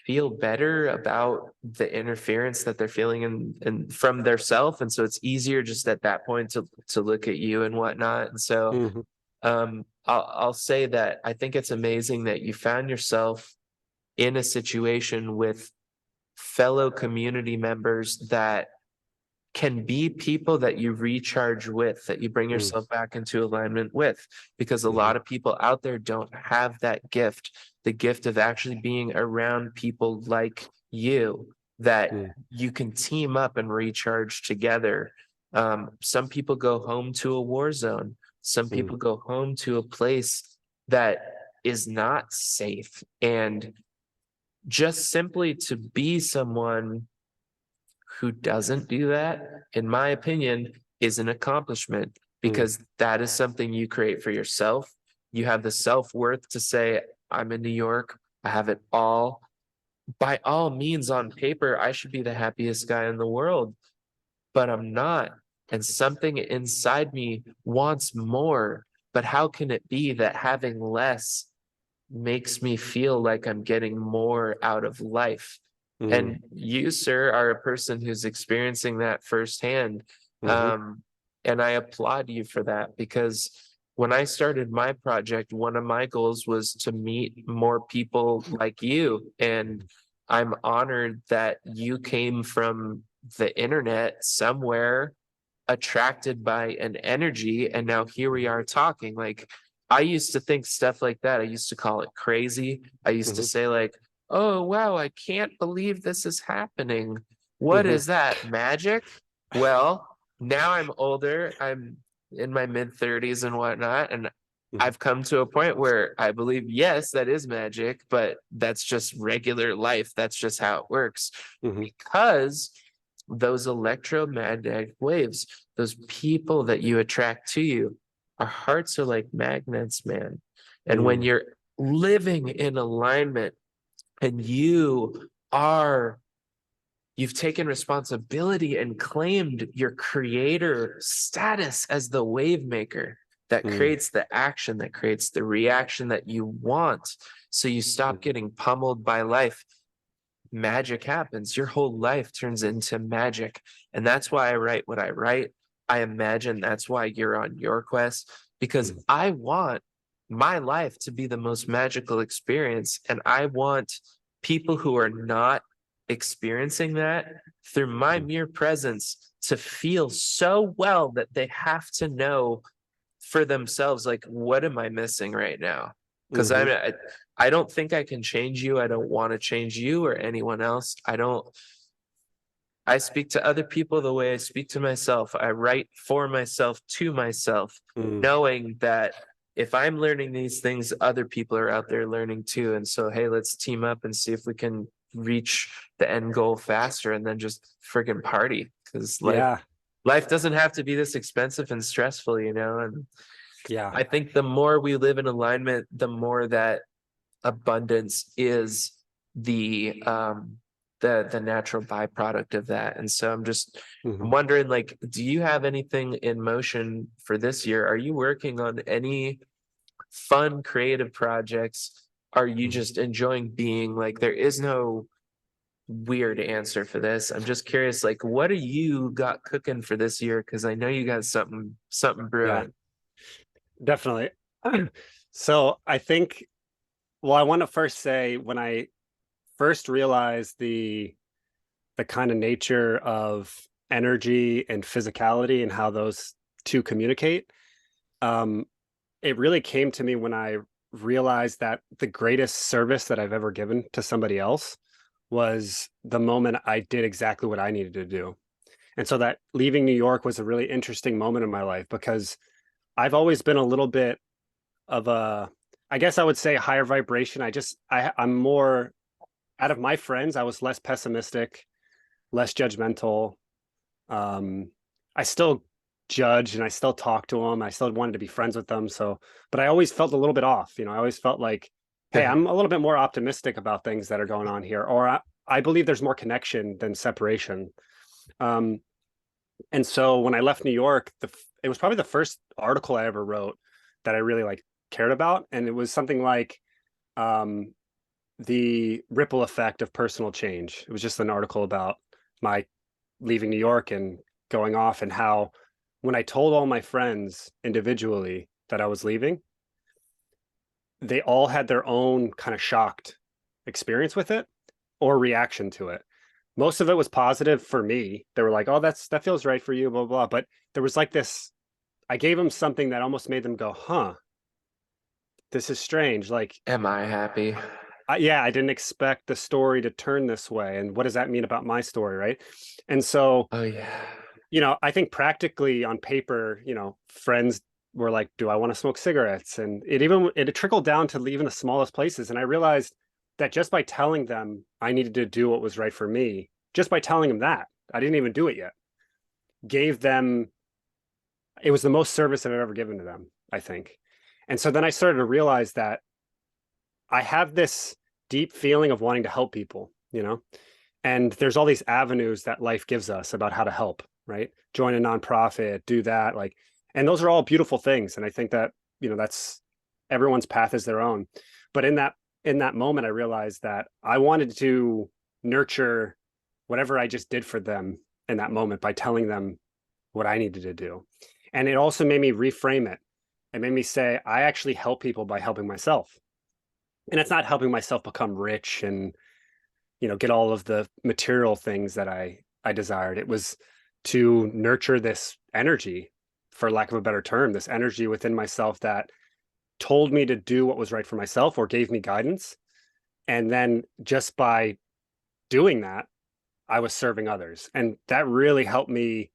feel better about the interference that they're feeling in from their self. And so it's easier just at that point to look at you and whatnot. And so I'll say that I think it's amazing that you found yourself in a situation with fellow community members that can be people that you recharge with, that you bring yourself back into alignment with, because a lot of people out there don't have that gift, the gift of actually being around people like you, that you can team up and recharge together. Some people go home to a war zone. Some people go home to a place that is not safe. And just simply to be someone who doesn't do that, in my opinion, is an accomplishment, because that is something you create for yourself. You have the self-worth to say, I'm in New York, I have it all. By all means, on paper, I should be the happiest guy in the world, but I'm not. And something inside me wants more. But how can it be that having less makes me feel like I'm getting more out of life? And you, sir, are a person who's experiencing that firsthand. And I applaud you for that, because when I started my project, one of my goals was to meet more people like you. And I'm honored that you came from the internet somewhere, attracted by an energy, and now here we are talking. Like, I used to think stuff like that, I used to call it crazy. I used to say like, oh wow, I can't believe this is happening. What is that, magic? Well, now I'm older, I'm in my mid-30s and whatnot, and I've come to a point where I believe, yes, that is magic, but that's just regular life. That's just how it works. Because those electromagnetic waves, those people that you attract to you, our hearts are like magnets, man. And when you're living in alignment and you've taken responsibility and claimed your creator status as the wave maker that creates the action, that creates the reaction that you want. So you stop getting pummeled by life. Magic happens. Your whole life turns into magic. And that's why I write what I write. I imagine that's why you're on your quest, because I want my life to be the most magical experience. And I want people who are not experiencing that through my mere presence to feel so well that they have to know for themselves, like, what am I missing right now? Because I don't think I can change you. I don't want to change you or anyone else. I speak to other people the way I speak to myself. I write for myself, to myself, knowing that if I'm learning these things, other people are out there learning too. And so, hey, let's team up and see if we can reach the end goal faster, and then just friggin' party. Because life doesn't have to be this expensive and stressful, you know? And I think the more we live in alignment, the more that abundance is the natural byproduct of that. And so I'm just wondering, like, do you have anything in motion for this year? Are you working on any fun creative projects? Are you just enjoying being? Like, there is no weird answer for this. I'm just curious, like, what do you got cooking for this year? Because I know you got something brewing. Definitely. So I think, well, I want to first say, when I first realized the kind of nature of energy and physicality and how those two communicate, it really came to me when I realized that the greatest service that I've ever given to somebody else was the moment I did exactly what I needed to do. And so that leaving New York was a really interesting moment in my life, because I've always been a little bit of a, I guess I would say, higher vibration. I'm more, out of my friends, I was less pessimistic, less judgmental. I still judge and I still talk to them. I still wanted to be friends with them. So, but I always felt a little bit off. You know, I always felt like, hey, I'm a little bit more optimistic about things that are going on here, or I believe there's more connection than separation. And so when I left New York, it was probably the first article I ever wrote that I really cared about. And it was something like the ripple effect of personal change. It was just an article about my leaving New York and going off, and how when I told all my friends individually that I was leaving, they all had their own kind of shocked experience with it or reaction to it. Most of it was positive for me. They were like, oh, that feels right for you, blah, blah, blah. But there was like this, I gave them something that almost made them go, huh, this is strange. Like, am I happy? I didn't expect the story to turn this way. And what does that mean about my story, right? And so, you know, I think practically on paper, you know, friends were like, do I want to smoke cigarettes? And it trickled down to even the smallest places. And I realized that just by telling them I needed to do what was right for me, just by telling them that, I didn't even do it yet, gave them, it was the most service I've ever given to them, I think. And so then I started to realize that I have this deep feeling of wanting to help people, you know, and there's all these avenues that life gives us about how to help, right? Join a nonprofit, do that, and those are all beautiful things. And I think that, you know, that's, everyone's path is their own. But in that moment, I realized that I wanted to nurture whatever I just did for them in that moment by telling them what I needed to do. And it also made me reframe it. It made me say, I actually help people by helping myself. And it's not helping myself become rich and, get all of the material things that I desired. It was to nurture this energy, for lack of a better term, this energy within myself that told me to do what was right for myself or gave me guidance. And then just by doing that, I was serving others. And that really helped me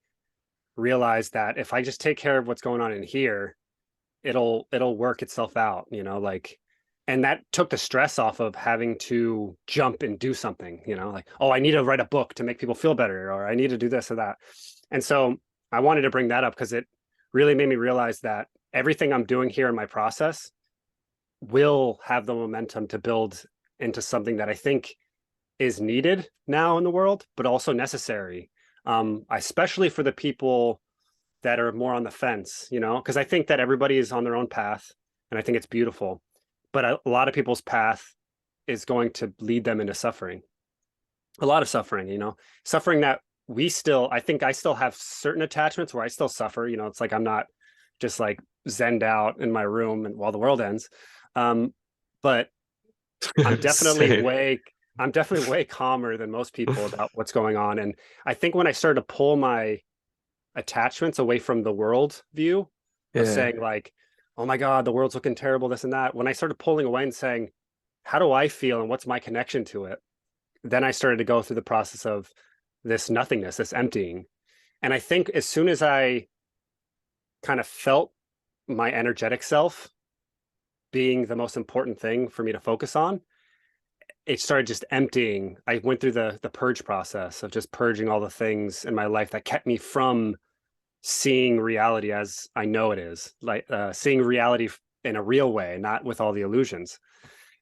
realize that if I just take care of what's going on in here, it'll work itself out, like, and that took the stress off of having to jump and do something, like, oh, I need to write a book to make people feel better, or I need to do this or that. And so I wanted to bring that up because it really made me realize that everything I'm doing here in my process will have the momentum to build into something that I think is needed now in the world, but also necessary, especially for the people that are more on the fence, because I think that everybody is on their own path, and I think it's beautiful. But a lot of people's path is going to lead them into suffering, a lot of suffering, suffering that I think I still have certain attachments where I still suffer. It's like I'm not just like zenned out in my room and while the world ends. But I'm definitely way calmer than most people about what's going on. And I think when I started to pull my attachments away from the world view of saying like, oh my God, the world's looking terrible, this and that. When I started pulling away and saying, how do I feel and what's my connection to it? Then I started to go through the process of this nothingness, this emptying. And I think as soon as I kind of felt my energetic self being the most important thing for me to focus on, it started just emptying. I went through the purge process of just purging all the things in my life that kept me from seeing reality as I know it is, like seeing reality in a real way, not with all the illusions.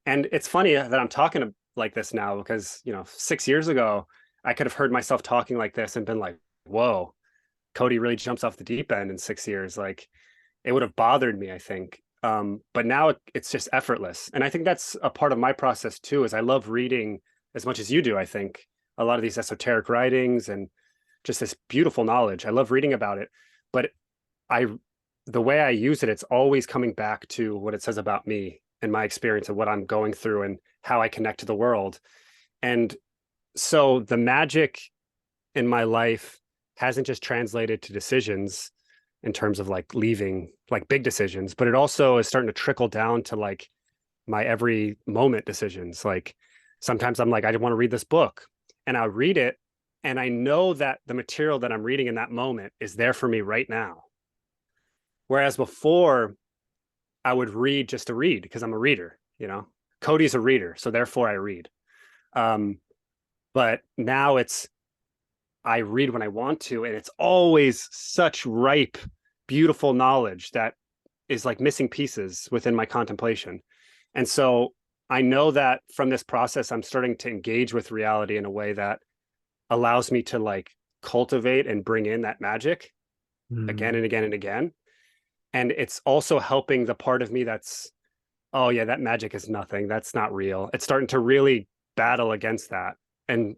And it's funny that I'm talking like this now because, 6 years ago, I could have heard myself talking like this and been like, whoa, Cody really jumps off the deep end in 6 years. Like it would have bothered me, I think. But now it's just effortless. And I think that's a part of my process too, is I love reading as much as you do. I think a lot of these esoteric writings and just this beautiful knowledge. I love reading about it, but the way I use it, it's always coming back to what it says about me and my experience of what I'm going through and how I connect to the world. And so the magic in my life hasn't just translated to decisions in terms of like leaving, like big decisions, but it also is starting to trickle down to like my every moment decisions. Like sometimes I'm like, I want to read this book, and I read it, and I know that the material that I'm reading in that moment is there for me right now. Whereas before I would read just to read because I'm a reader, Cody's a reader, so therefore I read. But now I read when I want to, and it's always such ripe, beautiful knowledge that is like missing pieces within my contemplation. And so I know that from this process, I'm starting to engage with reality in a way that allows me to like cultivate and bring in that magic again and again and again. And it's also helping the part of me that's, oh yeah, that magic is nothing. That's not real. It's starting to really battle against that. And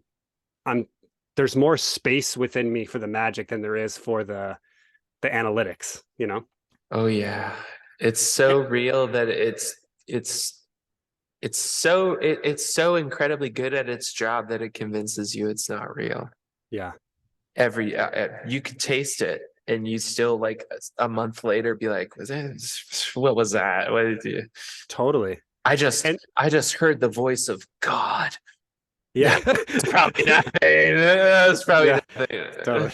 there's more space within me for the magic than there is for the analytics, Oh yeah. It's so real that it's so incredibly good at its job that it convinces you it's not real. Yeah. You could taste it and you still like a month later be like, what was that? What did you? Totally. I just heard the voice of God. Yeah. It's probably nothing. It's probably nothing. Totally.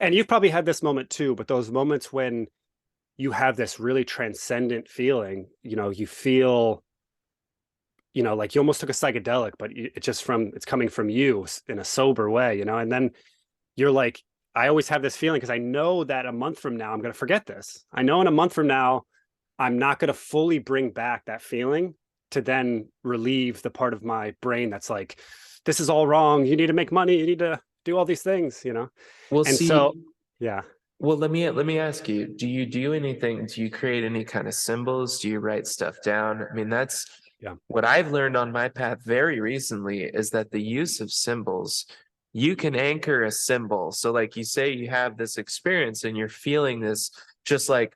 And you've probably had this moment too, but those moments when you have this really transcendent feeling, you feel, like you almost took a psychedelic, but it's coming from you in a sober way, and then you're like, I always have this feeling because I know that a month from now, I'm going to forget this. I know in a month from now, I'm not going to fully bring back that feeling to then relieve the part of my brain that's like, this is all wrong. You need to make money. You need to do all these things, Well, and so, yeah. Well, let me ask you, do you do anything? Do you create any kind of symbols? Do you write stuff down? I mean, that's Yeah. What I've learned on my path very recently is that the use of symbols, you can anchor a symbol. So, like you say, you have this experience and you're feeling this just like,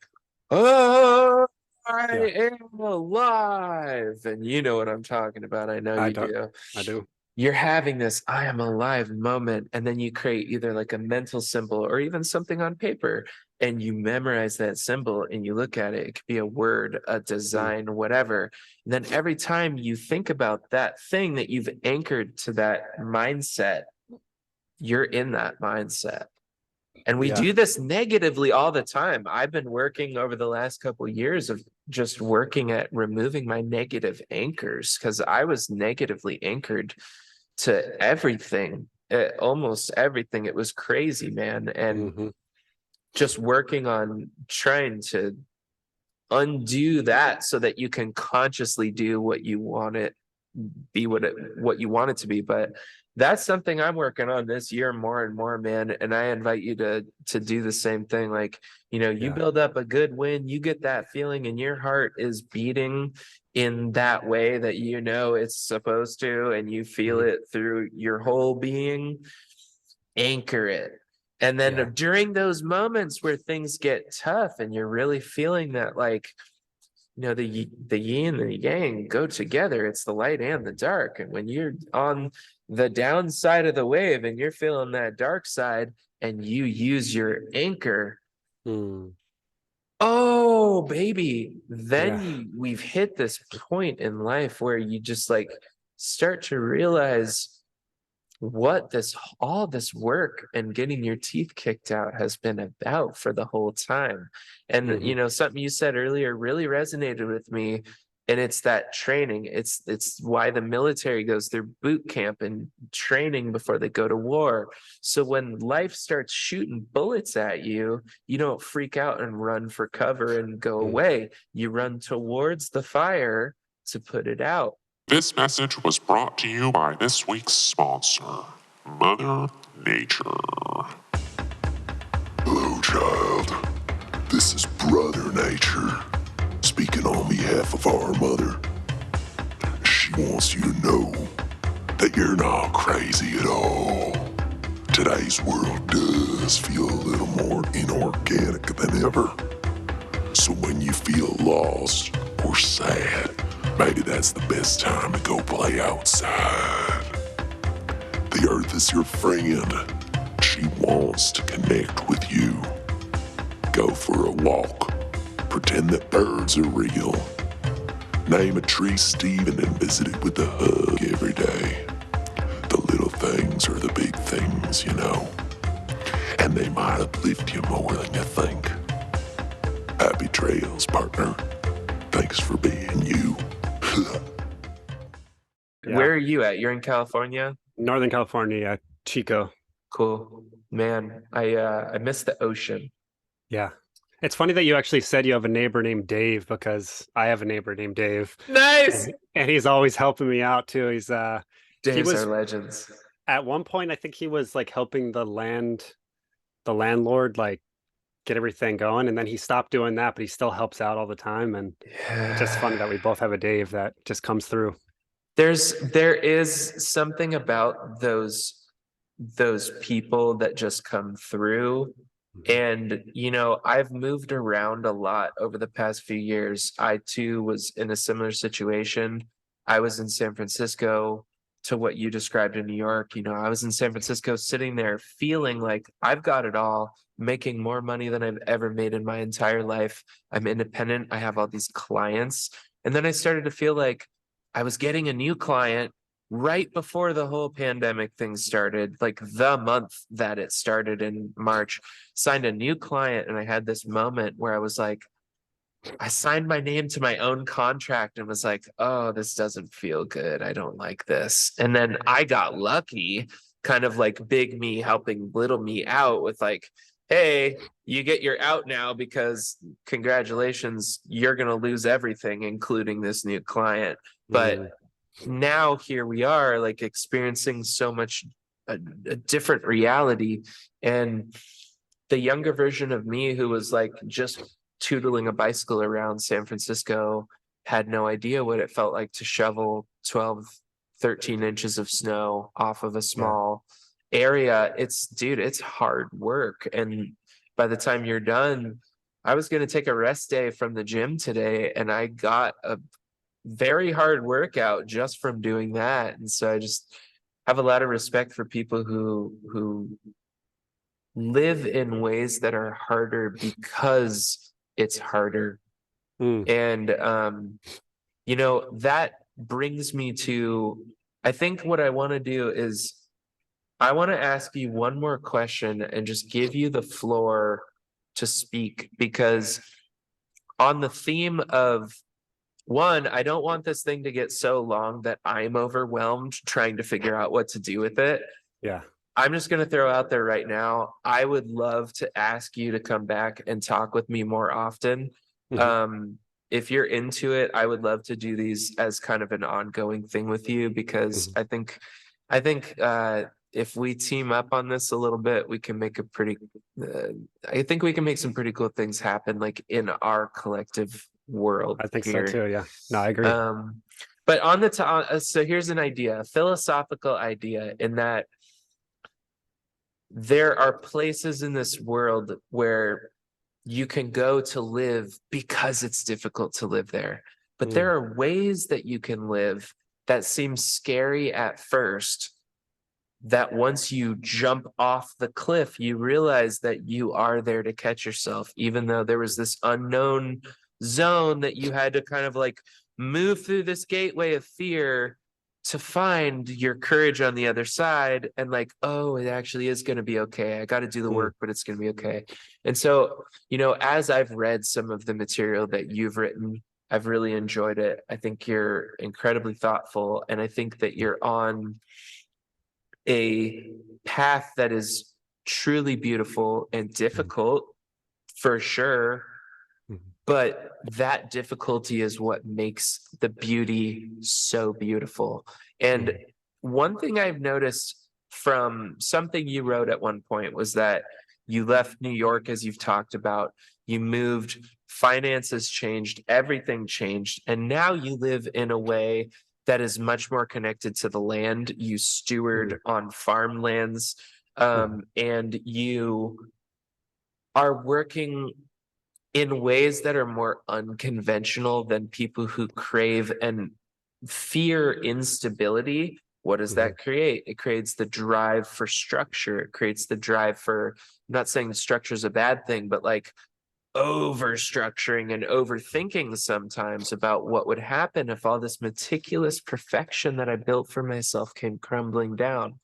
oh, I am alive. And you know what I'm talking about. I know you do. I do. You're having this I am alive moment, and then you create either like a mental symbol or even something on paper, and you memorize that symbol and you look at it. It could be a word, a design, whatever. And then every time you think about that thing that you've anchored to that mindset, you're in that mindset. And we do this negatively all the time. I've been working over the last couple of years of just working at removing my negative anchors, because I was negatively anchored to everything, almost everything. It was crazy, man. And just working on trying to undo that so that you can consciously do what you want it be, what you want it to be. But that's something I'm working on this year more and more, man. And I invite you to do the same thing. Like, you build up a good win, you get that feeling and your heart is beating in that way that it's supposed to, and you feel it through your whole being. Anchor it. And then during those moments where things get tough and you're really feeling that, like, the yin and the yang go together. It's the light and the dark. And when you're on the downside of the wave and you're feeling that dark side and you use your anchor, oh baby, then we've hit this point in life where you just like start to realize what all this work and getting your teeth kicked out has been about for the whole time. And something you said earlier really resonated with me, and it's that training. It's why the military goes through boot camp and training before they go to war. So when life starts shooting bullets at you, you don't freak out and run for cover and go away. You run towards the fire to put it out. This message was brought to you by this week's sponsor, Mother Nature. Hello, child. This is Brother Nature, speaking on behalf of our mother. She wants you to know that you're not crazy at all. Today's world does feel a little more inorganic than ever. So when you feel lost or sad, maybe that's the best time to go play outside. The earth is your friend. She wants to connect with you. Go for a walk. Pretend that birds are real. Name a tree, Stephen, and visit it with a hug every day. The little things are the big things, And they might uplift you more than you think. Happy trails, partner. Thanks for being you. Where are you at? You're in California? Northern California, Chico. Cool. Man, I miss the ocean. Yeah. It's funny that you actually said you have a neighbor named Dave, because I have a neighbor named Dave. Nice. And he's always helping me out too. Daves are legends. At one point, I think he was like helping the landlord like get everything going, and then he stopped doing that, but he still helps out all the time. And it's just funny that we both have a Dave that just comes through. There is something about those people that just come through. And I've moved around a lot over the past few years. I too was in a similar situation. I was in San Francisco to what you described in New York. I was in San Francisco sitting there feeling like I've got it all, making more money than I've ever made in my entire life. I'm independent. I have all these clients. And then I started to feel like I was getting a new client right before the whole pandemic thing started, like the month that it started in March. Signed a new client, and I had this moment where I was like, I signed my name to my own contract and was like, oh, this doesn't feel good. I don't like this. And then I got lucky, kind of like big me helping little me out with like, hey, you get your out now because congratulations, you're going to lose everything, including this new client. But now here we are, like experiencing so much a different reality. And the younger version of me who was like just tootling a bicycle around San Francisco had no idea what it felt like to shovel 12, 13 inches of snow off of a small area. It's hard work. And by the time you're done, I was going to take a rest day from the gym today, and I got a very hard workout just from doing that. And so I just have a lot of respect for people who live in ways that are harder because it's harder. And that brings me to, I think what I want to do is I want to ask you one more question and just give you the floor to speak, because on the theme of, one, I don't want this thing to get so long that I'm overwhelmed trying to figure out what to do with it. Yeah. I'm just going to throw out there right now, I would love to ask you to come back and talk with me more often. If you're into it, I would love to do these as kind of an ongoing thing with you, because I think if we team up on this a little bit, we can make I think we can make some pretty cool things happen, like in our collective world. I think here. so too. Yeah. No, I agree. But on the top, so here's an idea, a philosophical idea, in that there are places in this world where you can go to live because it's difficult to live there. But there are ways that you can live that seem scary at first, that once you jump off the cliff, you realize that you are there to catch yourself, even though there was this unknown zone that you had to kind of like move through this gateway of fear to find your courage on the other side, and like, oh, it actually is going to be okay. I got to do the work, but it's going to be okay. And so, as I've read some of the material that you've written, I've really enjoyed it. I think you're incredibly thoughtful, and I think that you're on a path that is truly beautiful and difficult for sure. But that difficulty is what makes the beauty so beautiful. And one thing I've noticed from something you wrote at one point was that you left New York, as you've talked about, you moved, finances changed, everything changed, and now you live in a way that is much more connected to the land. You steward on farmlands, and you are working in ways that are more unconventional than people who crave and fear instability. What does that create? It creates the drive for structure. It creates the drive for, I'm not saying the structure is a bad thing, but like over structuring and overthinking sometimes about what would happen if all this meticulous perfection that I built for myself came crumbling down.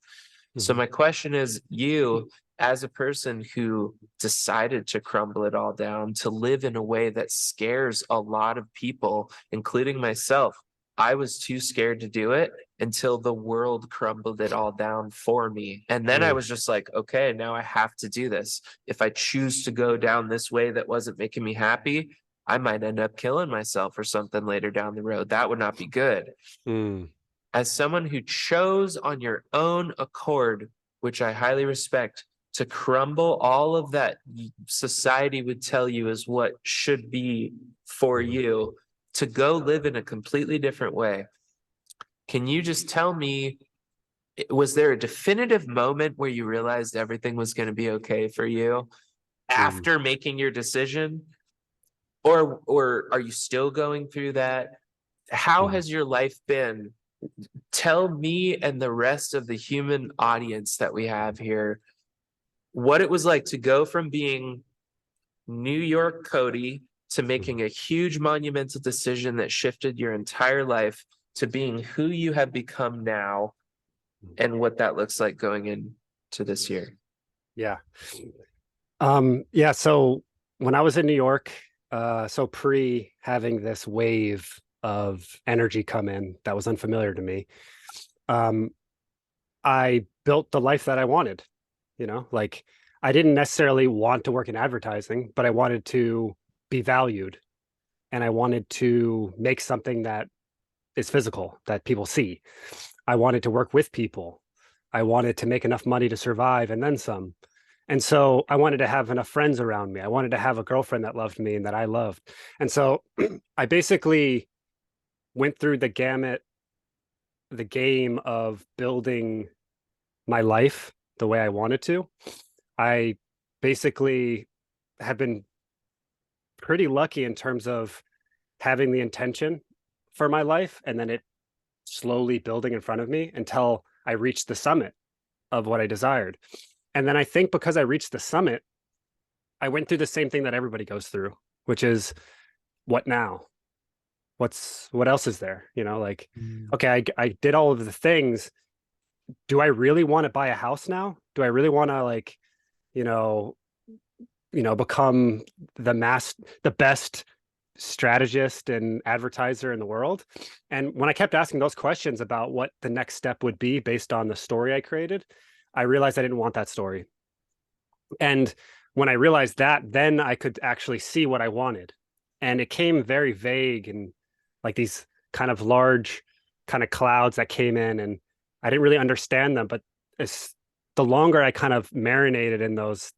So my question is, you, as a person who decided to crumble it all down, to live in a way that scares a lot of people, including myself. I was too scared to do it until the world crumbled it all down for me. And then I was just like, okay, now I have to do this. If I choose to go down this way that wasn't making me happy, I might end up killing myself or something later down the road. That would not be good. As someone who chose on your own accord, which I highly respect, to crumble all of that society would tell you is what should be for you, to go live in a completely different way. Can you just tell me, was there a definitive moment where you realized everything was going to be okay for you after making your decision? Or are you still going through that? How has your life been? Tell me and the rest of the human audience that we have here what it was like to go from being New York Cody to making a huge monumental decision that shifted your entire life to being who you have become now, and what that looks like going into this year. Yeah. So when I was in New York, so pre having this wave of energy come in that was unfamiliar to me, I built the life that I wanted. Like I didn't necessarily want to work in advertising, but I wanted to be valued, and I wanted to make something that is physical, that people see. I wanted to work with people. I wanted to make enough money to survive and then some. And so I wanted to have enough friends around me. I wanted to have a girlfriend that loved me and that I loved. And so I basically went through the gamut, the game of building my life the way I wanted to. I basically have been pretty lucky in terms of having the intention for my life and then it slowly building in front of me until I reached the summit of what I desired. And then I think because I reached the summit, I went through the same thing that everybody goes through, which is what now? What else is there? Like, okay, I did all of the things. Do I really want to buy a house now? Do I really want to like, you know, become the best strategist and advertiser in the world? And when I kept asking those questions about what the next step would be based on the story I created, I realized I didn't want that story. And when I realized that, then I could actually see what I wanted. And it came very vague and like these kind of large kind of clouds that came in, and I didn't really understand them. But the longer I kind of marinated in those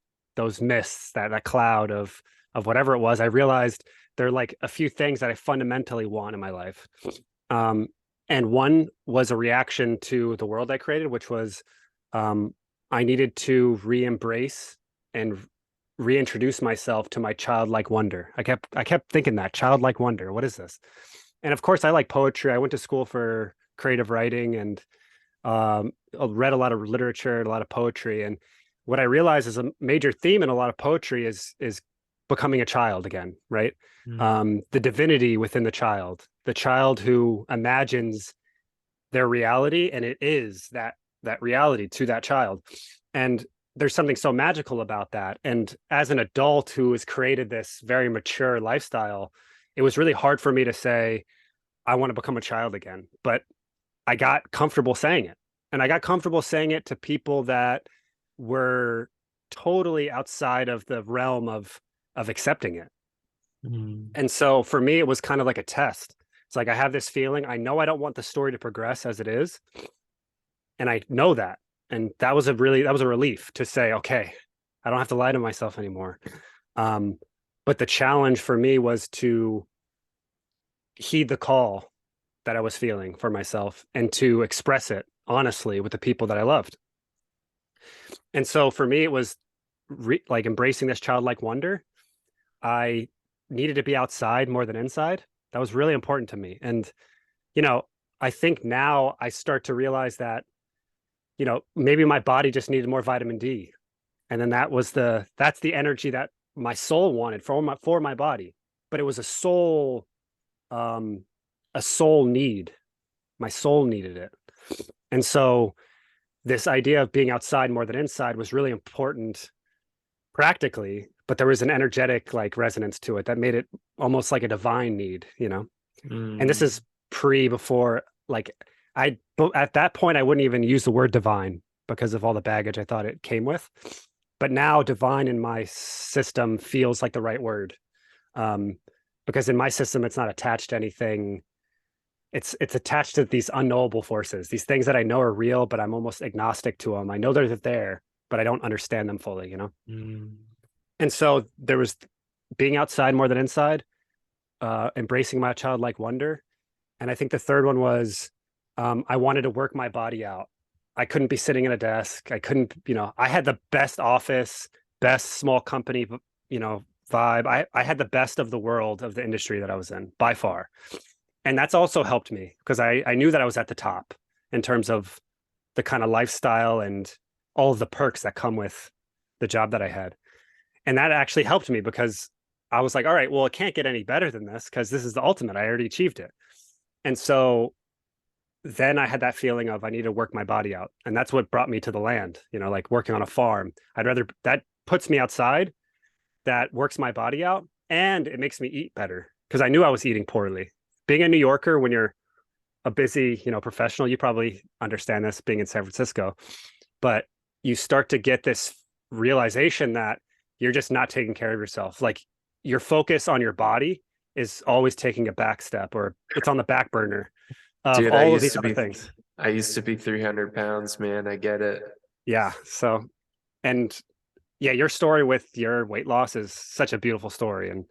mists, that cloud of whatever it was, I realized there are like a few things that I fundamentally want in my life. And one was a reaction to the world I created, which was I needed to re-embrace and reintroduce myself to my childlike wonder. I kept thinking that childlike wonder. What is this? And of course, I like poetry. I went to school for creative writing and read a lot of literature, a lot of poetry. And what I realized is a major theme in a lot of poetry is becoming a child again, right? The divinity within the child who imagines their reality, and it is that reality to that child. And there's something so magical about that. And as an adult who has created this very mature lifestyle, it was really hard for me to say, I want to become a child again. But I got comfortable saying it. And I got comfortable saying it to people that were totally outside of the realm of accepting it. And so for me, it was kind of like a test. It's like, I have this feeling. I know I don't want the story to progress as it is. And I know that. And that was a relief to say, okay, I don't have to lie to myself anymore. But the challenge for me was to heed the call that I was feeling for myself and to express it honestly with the people that I loved. And so for me, it was like embracing this childlike wonder. I needed to be outside more than inside. That was really important to me. And, I think now I start to realize that, maybe my body just needed more vitamin D. And then that's the energy that my soul wanted for my body. But it was a soul need. My soul needed it. And so this idea of being outside more than inside was really important practically, but there was an energetic like resonance to it that made it almost like a divine need, And this is before like at that point I wouldn't even use the word divine because of all the baggage I thought it came with. But now divine in my system feels like the right word. Because in my system it's not attached to anything. It's attached to these unknowable forces, these things that I know are real, but I'm almost agnostic to them. I know they're there, but I don't understand them fully, And so there was being outside more than inside, embracing my childlike wonder. And I think the third one was I wanted to work my body out. I couldn't be sitting at a desk. I couldn't, I had the best office, best small company, vibe. I had the best of the world of the industry that I was in by far. And that's also helped me because I knew that I was at the top in terms of the kind of lifestyle and all of the perks that come with the job that I had. And that actually helped me because I was like, all right, well, it can't get any better than this because this is the ultimate. I already achieved it. And so then I had that feeling of I need to work my body out. And that's what brought me to the land, like working on a farm. That puts me outside, that works my body out, and it makes me eat better because I knew I was eating poorly. Being a New Yorker, when you're a busy, professional, you probably understand this being in San Francisco, but you start to get this realization that you're just not taking care of yourself. Like your focus on your body is always taking a back step or it's on the back burner of Dude, all of these other things. I used to be 300 pounds, man. I get it. Yeah. So, and yeah, your story with your weight loss is such a beautiful story. And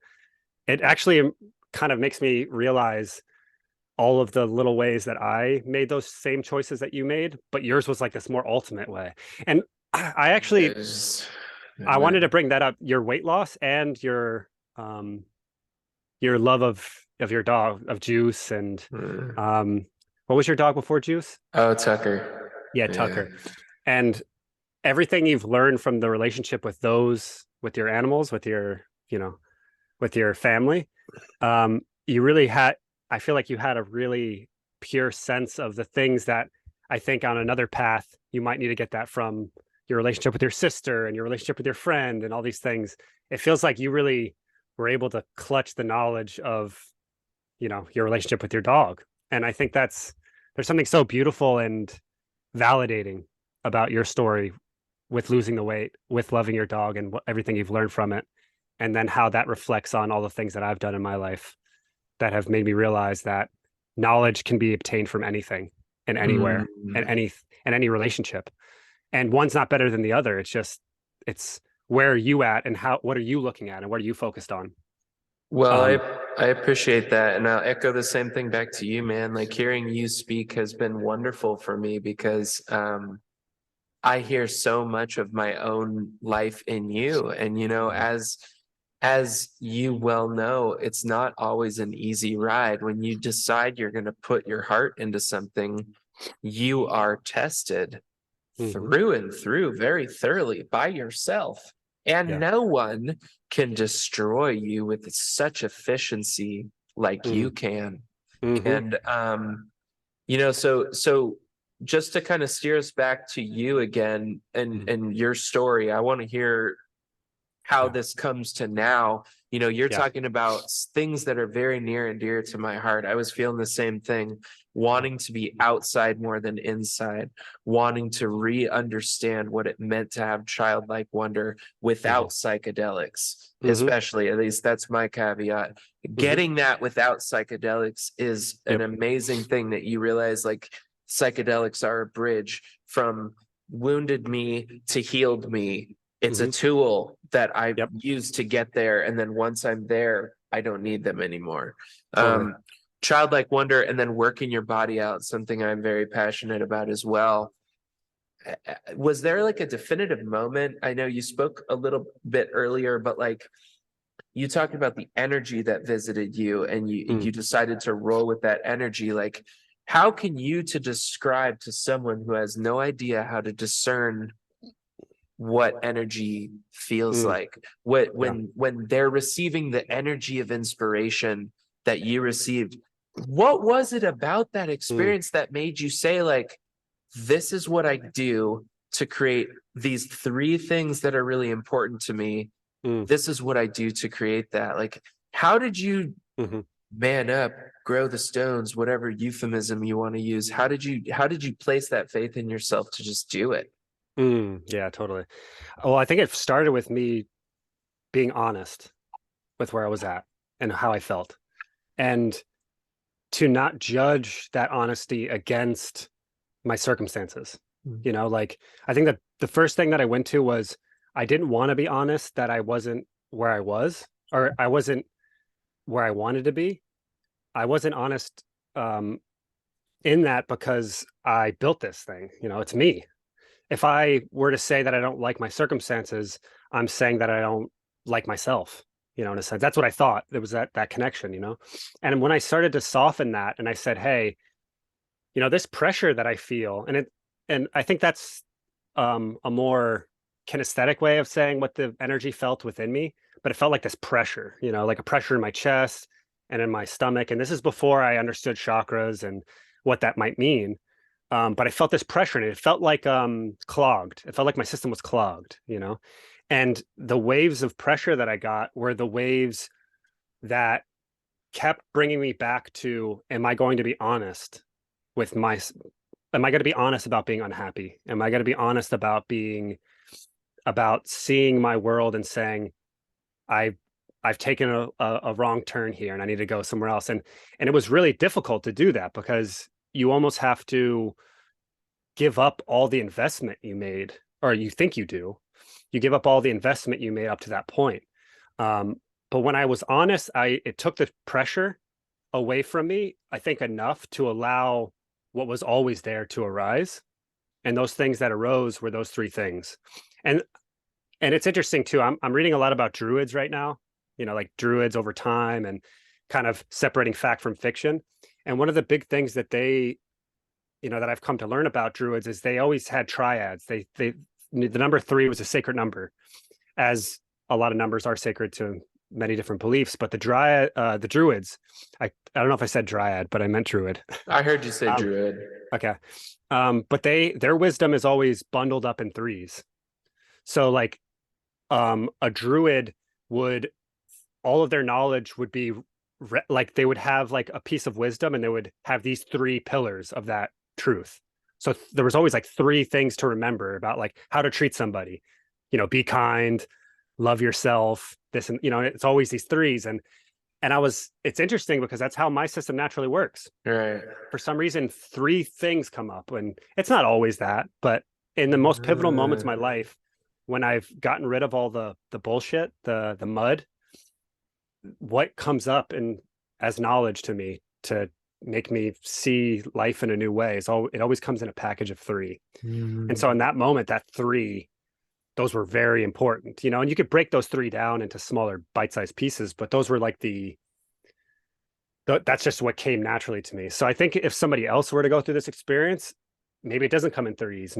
it actually kind of makes me realize all of the little ways that I made those same choices that you made, but yours was like this more ultimate way. And I actually, I wanted to bring that up, your weight loss and your love of your dog, of Juice, and what was your dog before Juice? Oh, Tucker. Yeah, Tucker. And everything you've learned from the relationship with those, with your animals, with your, with your family, you really had, I feel like you had a really pure sense of the things that I think on another path, you might need to get that from your relationship with your sister and your relationship with your friend and all these things. It feels like you really were able to clutch the knowledge of, your relationship with your dog. And I think there's something so beautiful and validating about your story with losing the weight, with loving your dog, and everything you've learned from it. And then how that reflects on all the things that I've done in my life that have made me realize that knowledge can be obtained from anything and anywhere and any relationship. And one's not better than the other. It's where are you at, and what are you looking at, and what are you focused on? Well, I appreciate that. And I'll echo the same thing back to you, man. Like, hearing you speak has been wonderful for me because I hear so much of my own life in you. And, as you well know, it's not always an easy ride. When you decide you're going to put your heart into something, you are tested through and through very thoroughly by yourself. And no one can destroy you with such efficiency like you can. And, so just to kind of steer us back to you again and your story, I want to hear how this comes to now. You're talking about things that are very near and dear to my heart. I was feeling the same thing, wanting to be outside more than inside, wanting to re-understand what it meant to have childlike wonder without psychedelics, especially. At least that's my caveat. Getting that without psychedelics is an amazing thing, that you realize, like, psychedelics are a bridge from wounded me to healed me. It's a tool that I use to get there. And then once I'm there, I don't need them anymore. Childlike wonder, and then working your body out, something I'm very passionate about as well. Was there like a definitive moment? I know you spoke a little bit earlier, but like, you talked about the energy that visited you, and you decided to roll with that energy. Like, how can you describe to someone who has no idea how to discern what energy feels like, when they're receiving the energy of inspiration that you received? What was it about that experience that made you say, like, this is what I do to create these three things that are really important to me? This is what I do to create that. Like, how did you man up, grow the stones, whatever euphemism you want to use? How did you place that faith in yourself to just do it? Yeah, totally. Well, I think it started with me being honest with where I was at and how I felt, and to not judge that honesty against my circumstances. Like, I think that the first thing that I went to was, I didn't want to be honest that I wasn't where I was, or I wasn't where I wanted to be. I wasn't honest in that because I built this thing. It's me. If I were to say that I don't like my circumstances, I'm saying that I don't like myself, in a sense. That's what I thought. There was that connection, And when I started to soften that, and I said, hey, this pressure that I feel, and I think that's a more kinesthetic way of saying what the energy felt within me, but it felt like this pressure, like a pressure in my chest and in my stomach. And this is before I understood chakras and what that might mean. But I felt this pressure, and it felt like clogged. It felt like my system was clogged, and the waves of pressure that I got were the waves that kept bringing me back to, am I going to be honest with am I going to be honest about being unhappy? Am I going to be honest about seeing my world and saying, I've taken a wrong turn here and I need to go somewhere else. And it was really difficult to do that, because you almost have to give up all the investment you made, or you think you do. You give up all the investment you made up to that point. But when I was honest, it took the pressure away from me, I think enough to allow what was always there to arise. And those things that arose were those three things. And it's interesting too. I'm reading a lot about druids right now, like druids over time and kind of separating fact from fiction. And one of the big things that they, that I've come to learn about druids is they always had triads. The number 3 was a sacred number, as a lot of numbers are sacred to many different beliefs. But the druids, I don't know if I said dryad, but I meant druid. I heard you say druid. Okay. But their wisdom is always bundled up in 3s. So like a druid would, all of their knowledge would be like they would have like a piece of wisdom and they would have these 3 pillars of that truth. So there was always like 3 things to remember about like how to treat somebody, be kind, love yourself, this, and it's always these 3s. And it's interesting because that's how my system naturally works. Right. For some reason, 3 things come up, and it's not always that, but in the most pivotal moments of my life, when I've gotten rid of all the bullshit, the mud, what comes up and as knowledge to me to make me see life in a new way it always comes in a package of 3. And so in that moment, that 3, those were very important, and you could break those 3 down into smaller bite-sized pieces, but those were like that's just what came naturally to me. So I think if somebody else were to go through this experience, maybe it doesn't come in 3s.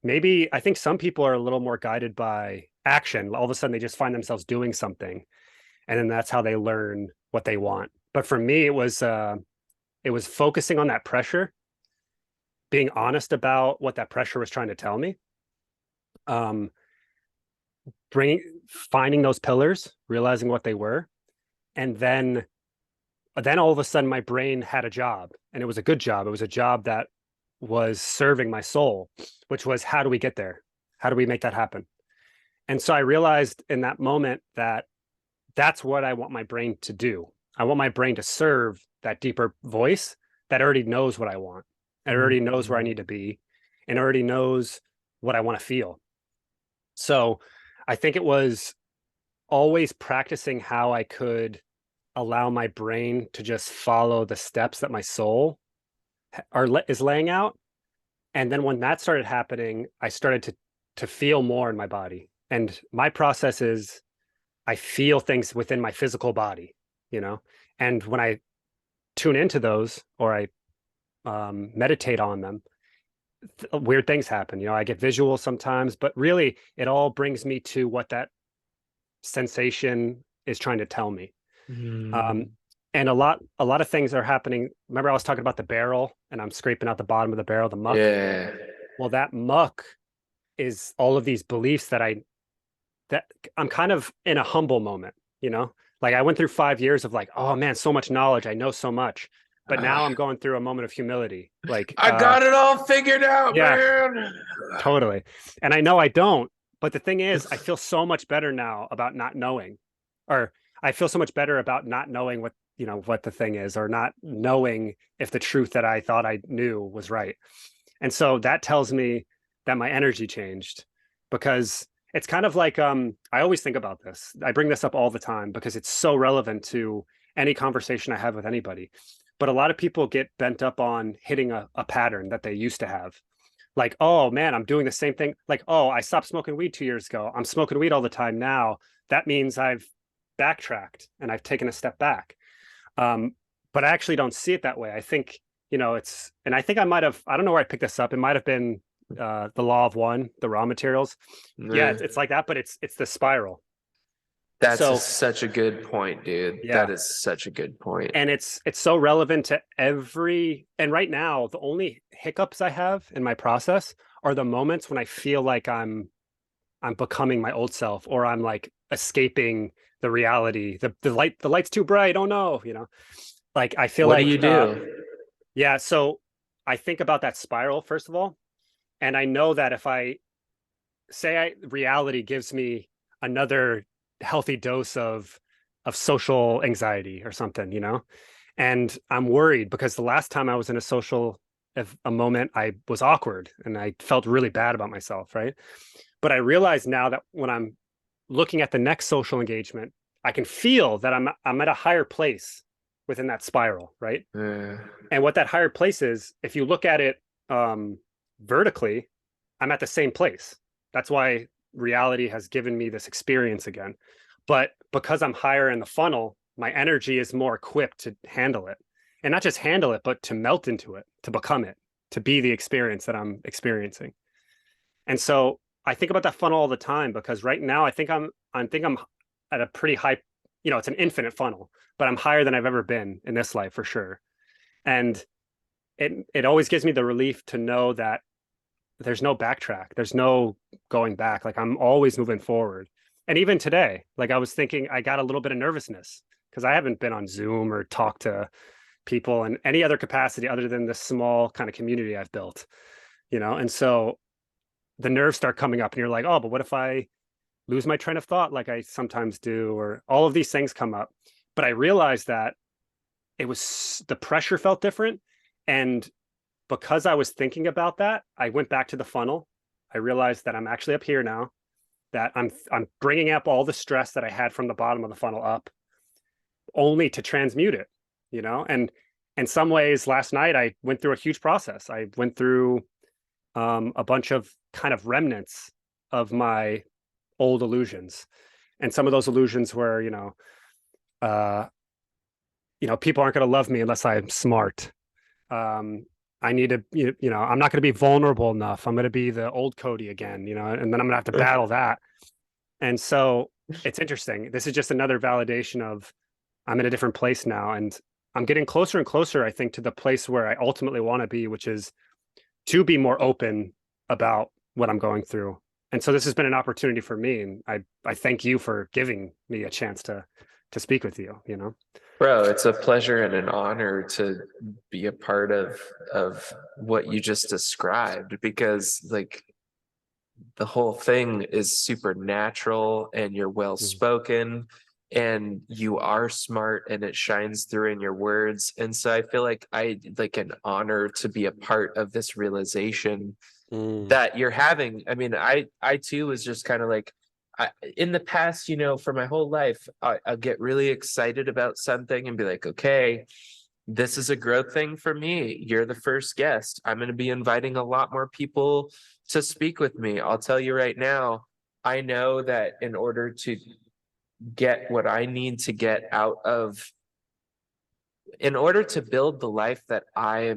Maybe I think some people are a little more guided by action. All of a sudden they just find themselves doing something, and then that's how they learn what they want. But for me, it was focusing on that pressure, being honest about what that pressure was trying to tell me, finding those pillars, realizing what they were, and then all of a sudden my brain had a job, and it was a good job. It was a job that was serving my soul, which was, how do we get there? How do we make that happen? And so I realized in that moment that that's what I want my brain to do. I want my brain to serve that deeper voice that already knows what I want. It already knows where I need to be, and already knows what I want to feel. So I think it was always practicing how I could allow my brain to just follow the steps that my soul is laying out. And then when that started happening, I started to feel more in my body. And my process is I feel things within my physical body, and when I tune into those or I meditate on them, weird things happen. I get visuals sometimes, but really it all brings me to what that sensation is trying to tell me. And a lot of things are happening. Remember I was talking about the barrel, and I'm scraping out the bottom of the barrel, the muck. Yeah. Well, that muck is all of these beliefs that I'm kind of in a humble moment, like I went through 5 years of like, oh man, so much knowledge. I know so much. But now I'm going through a moment of humility. Like I got it all figured out, man. Totally. And I know I don't. But the thing is, I feel so much better now about not knowing, or I feel so much better about not knowing what the thing is, or not knowing if the truth that I thought I knew was right. And so that tells me that my energy changed, because it's kind of like, I always think about this. I bring this up all the time because it's so relevant to any conversation I have with anybody. But a lot of people get bent up on hitting a pattern that they used to have. Like, oh man, I'm doing the same thing. Like, oh, I stopped smoking weed 2 years ago. I'm smoking weed all the time now. That means I've backtracked and I've taken a step back. But I actually don't see it that way. I think, and I think I don't know where I picked this up. It might've been the law of one, the raw materials. Yeah, it's like that, but it's the spiral. That's such a good point, dude. Yeah. That is such a good point. And it's so relevant to and right now, the only hiccups I have in my process are the moments when I feel like I'm becoming my old self, or I'm like escaping the reality. The light's too bright. Oh no, like I feel what like do you do? Yeah. So I think about that spiral, first of all. And I know that if reality gives me another healthy dose of social anxiety or something, and I'm worried because the last time I was in a moment, I was awkward and I felt really bad about myself. Right. But I realize now that when I'm looking at the next social engagement, I can feel that I'm at a higher place within that spiral, right? Uh, And what that higher place is, if you look at it vertically, I'm at the same place. That's why reality has given me this experience again. But because I'm higher in the funnel, my energy is more equipped to handle it. And not just handle it, but to melt into it, to become it, to be the experience that I'm experiencing. And so I think about that funnel all the time, because right now I'm at a pretty high, it's an infinite funnel, but I'm higher than I've ever been in this life for sure. And it always gives me the relief to know that there's no backtrack. There's no going back. Like, I'm always moving forward. And even today, like, I was thinking, I got a little bit of nervousness because I haven't been on Zoom or talked to people in any other capacity other than this small kind of community I've built, And so the nerves start coming up and you're like, oh, but what if I lose my train of thought like I sometimes do, or all of these things come up. But I realized that the pressure felt different. And because I was thinking about that, I went back to the funnel. I realized that I'm actually up here now, that I'm bringing up all the stress that I had from the bottom of the funnel up, only to transmute it, And in some ways, last night I went through a huge process. I went through a bunch of kind of remnants of my old illusions, and some of those illusions were, people aren't going to love me unless I'm smart. I need to, I'm not going to be vulnerable enough. I'm going to be the old Cody again, and then I'm going to have to battle that. And so it's interesting. This is just another validation of I'm in a different place now. And I'm getting closer and closer, I think, to the place where I ultimately want to be, which is to be more open about what I'm going through. And so this has been an opportunity for me. And I thank you for giving me a chance to speak with you, Bro, it's a pleasure and an honor to be a part of what you just described, because like the whole thing is supernatural and you're well spoken and you are smart and it shines through in your words. And so I feel like an honor to be a part of this realization that you're having. I mean, I too was just kind of like, in the past, for my whole life, I'll get really excited about something and be like, okay, this is a growth thing for me. You're the first guest. I'm going to be inviting a lot more people to speak with me. I'll tell you right now, I know that in order to get what I need to get in order to build the life that I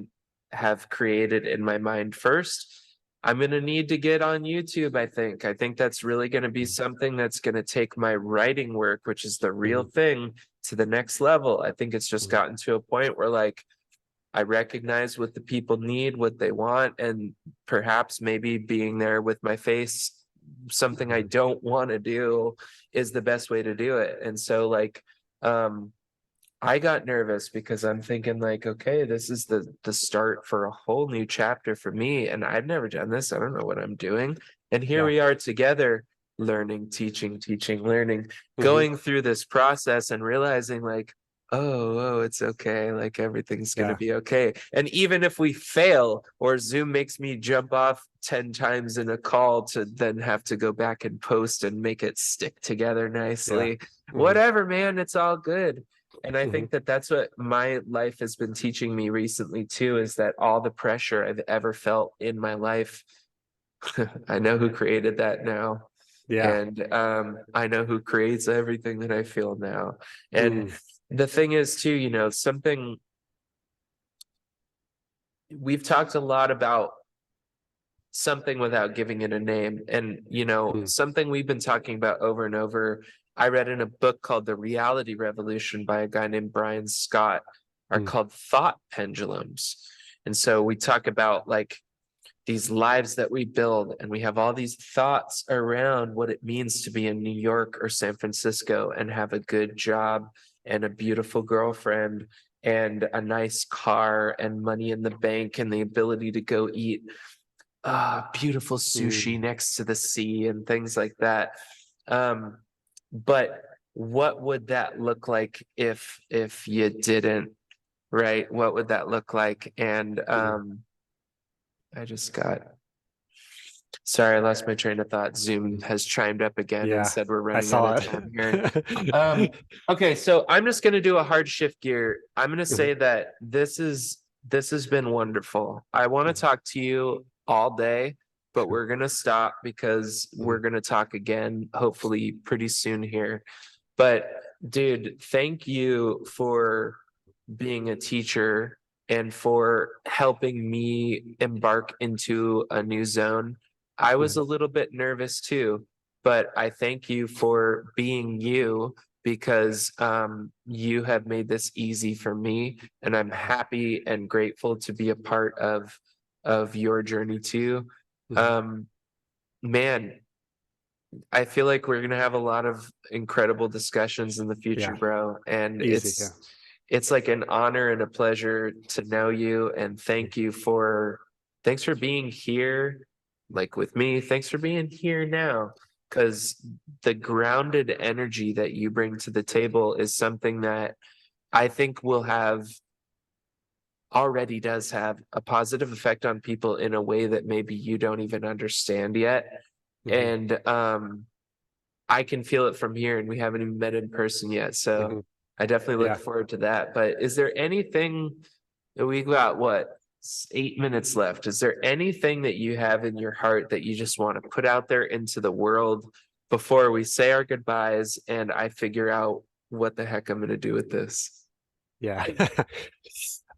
have created in my mind first, I'm going to need to get on YouTube, I think. I think that's really going to be something that's going to take my writing work, which is the real thing, to the next level. I think it's just gotten to a point where, like, I recognize what the people need, what they want, and perhaps maybe being there with my face, something I don't want to do, is the best way to do it. And so, like, I got nervous because I'm thinking like, okay, this is the start for a whole new chapter for me. And I've never done this. I don't know what I'm doing. And here we are together, learning, teaching, learning, going through this process and realizing like, oh, it's okay. Like everything's going to be okay. And even if we fail or Zoom makes me jump off 10 times in a call to then have to go back and post and make it stick together nicely, whatever, man, it's all good. And I think that that's what my life has been teaching me recently too, is that all the pressure I've ever felt in my life, I know who created that now. And I know who creates everything that I feel now. And the thing is too, something we've talked a lot about, something without giving it a name. And, something we've been talking about over and over, I read in a book called The Reality Revolution by a guy named Brian Scott, are called thought pendulums. And so we talk about like these lives that we build, and we have all these thoughts around what it means to be in New York or San Francisco and have a good job and a beautiful girlfriend and a nice car and money in the bank and the ability to go eat beautiful sushi next to the sea and things like that. But what would that look like if you didn't, right? What would that look like? And I just got Sorry, I lost my train of thought. Zoom has chimed up again and Yeah, said we're I running out saw of time here. Okay, so I'm just gonna do a hard shift gear. I'm gonna say that this has been wonderful. I want to talk to you all day, but we're gonna stop because we're gonna talk again, hopefully pretty soon here. But dude, thank you for being a teacher and for helping me embark into a new zone. I was a little bit nervous too, but I thank you for being you because you have made this easy for me, and I'm happy and grateful to be a part of your journey too. Man, I feel like we're gonna have a lot of incredible discussions in the future, Yeah. bro. And Easy, yeah. it's like an honor and a pleasure to know you. And thanks for being here, like with me. Thanks for being here now. Because the grounded energy that you bring to the table is something that I think already does have a positive effect on people in a way that maybe you don't even understand yet. And I can feel it from here, and we haven't even met in person yet. So I definitely look forward to that. But is there anything that we got, 8 minutes left? Is there anything that you have in your heart that you just want to put out there into the world before we say our goodbyes and I figure out what the heck I'm going to do with this? Yeah.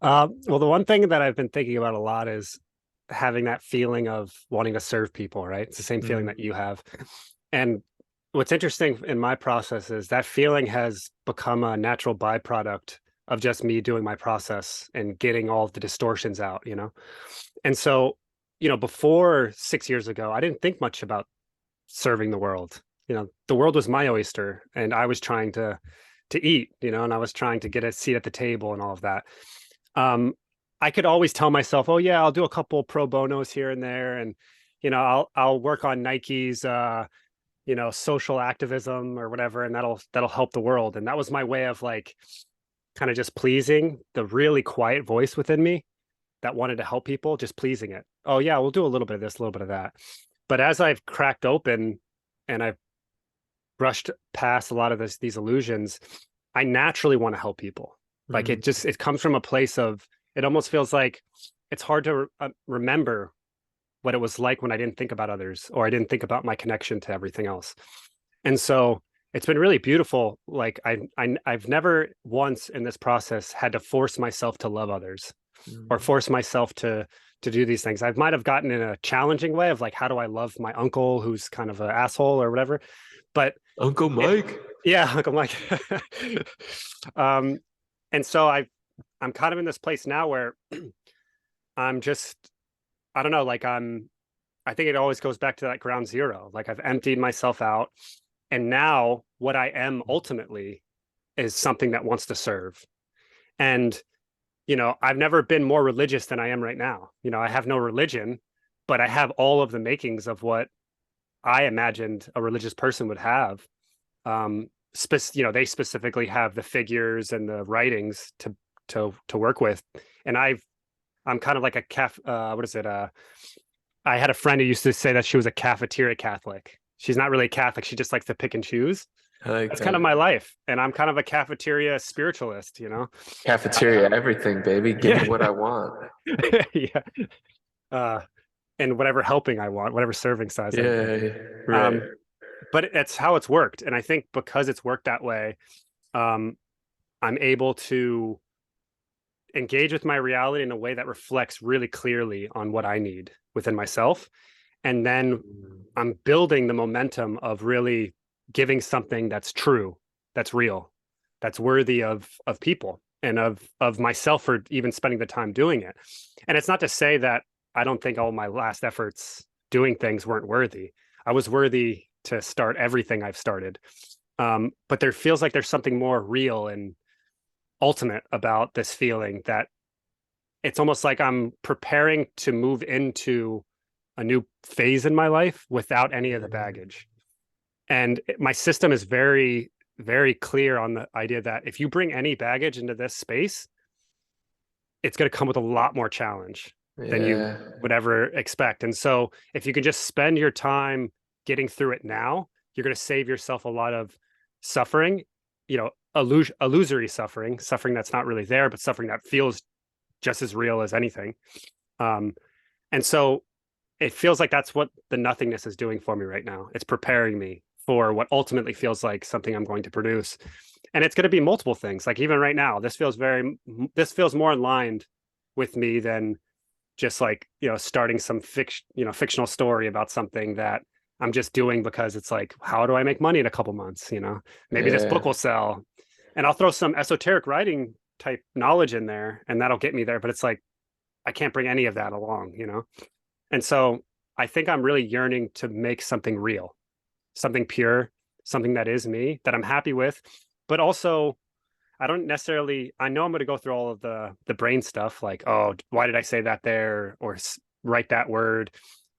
Well, the one thing that I've been thinking about a lot is having that feeling of wanting to serve people, right? It's the same feeling that you have. And what's interesting in my process is that feeling has become a natural byproduct of just me doing my process and getting all of the distortions out, you know? And so, before 6 years ago, I didn't think much about serving the world. The world was my oyster, and I was trying to eat, and I was trying to get a seat at the table and all of that. I could always tell myself, oh yeah, I'll do a couple pro bonos here and there, and I'll work on Nike's social activism or whatever, and that'll help the world. And that was my way of like kind of just pleasing the really quiet voice within me that wanted to help people, just pleasing it. Oh yeah, we'll do a little bit of this, a little bit of that. But as I've cracked open and I've brushed past a lot of these illusions, I naturally want to help people. Like it comes from a place of, it almost feels like it's hard to remember what it was like when I didn't think about others, or I didn't think about my connection to everything else. And so it's been really beautiful. Like I've never once in this process had to force myself to love others or force myself to do these things. I might have gotten in a challenging way of like, how do I love my uncle who's kind of an asshole or whatever? But Uncle Mike. Yeah, Uncle Mike. And so I'm kind of in this place now where I'm just, I don't know, like I think it always goes back to that ground zero. Like I've emptied myself out, and now what I am ultimately is something that wants to serve. And I've never been more religious than I am right now. I have no religion, but I have all of the makings of what I imagined a religious person would have. They specifically have the figures and the writings to work with. And I'm kind of like a I had a friend who used to say that she was a cafeteria Catholic. She's not really a Catholic. She just likes to pick and choose. That's kind of my life. And I'm kind of a cafeteria spiritualist, Cafeteria, everything, baby. Give me what I want. Yeah. And whatever helping I want, whatever serving size. Yeah. Right. But it's how it's worked. And I think because it's worked that way, I'm able to engage with my reality in a way that reflects really clearly on what I need within myself. And then I'm building the momentum of really giving something that's true, that's real, that's worthy of people and of myself for even spending the time doing it. And it's not to say that I don't think all my last efforts doing things weren't worthy. I was worthy to start everything I've started. But there feels like there's something more real and ultimate about this feeling, that it's almost like I'm preparing to move into a new phase in my life without any of the baggage. And my system is very, very clear on the idea that if you bring any baggage into this space, it's going to come with a lot more challenge. than you would ever expect. And so if you can just spend your time getting through it now, you're going to save yourself a lot of suffering, illusory suffering that's not really there, but suffering that feels just as real as anything. And so it feels like that's what the nothingness is doing for me right now. It's preparing me for what ultimately feels like something I'm going to produce. And it's going to be multiple things. Like even right now, this feels more aligned with me than just like, starting some fictional story about something that I'm just doing because it's like, how do I make money in a couple months? Maybe this book will sell, and I'll throw some esoteric writing type knowledge in there and that'll get me there. But it's like, I can't bring any of that along, And so I think I'm really yearning to make something real, something pure, something that is me, that I'm happy with. But also, I know I'm going to go through all of the brain stuff, like, oh, why did I say that there, or write that word?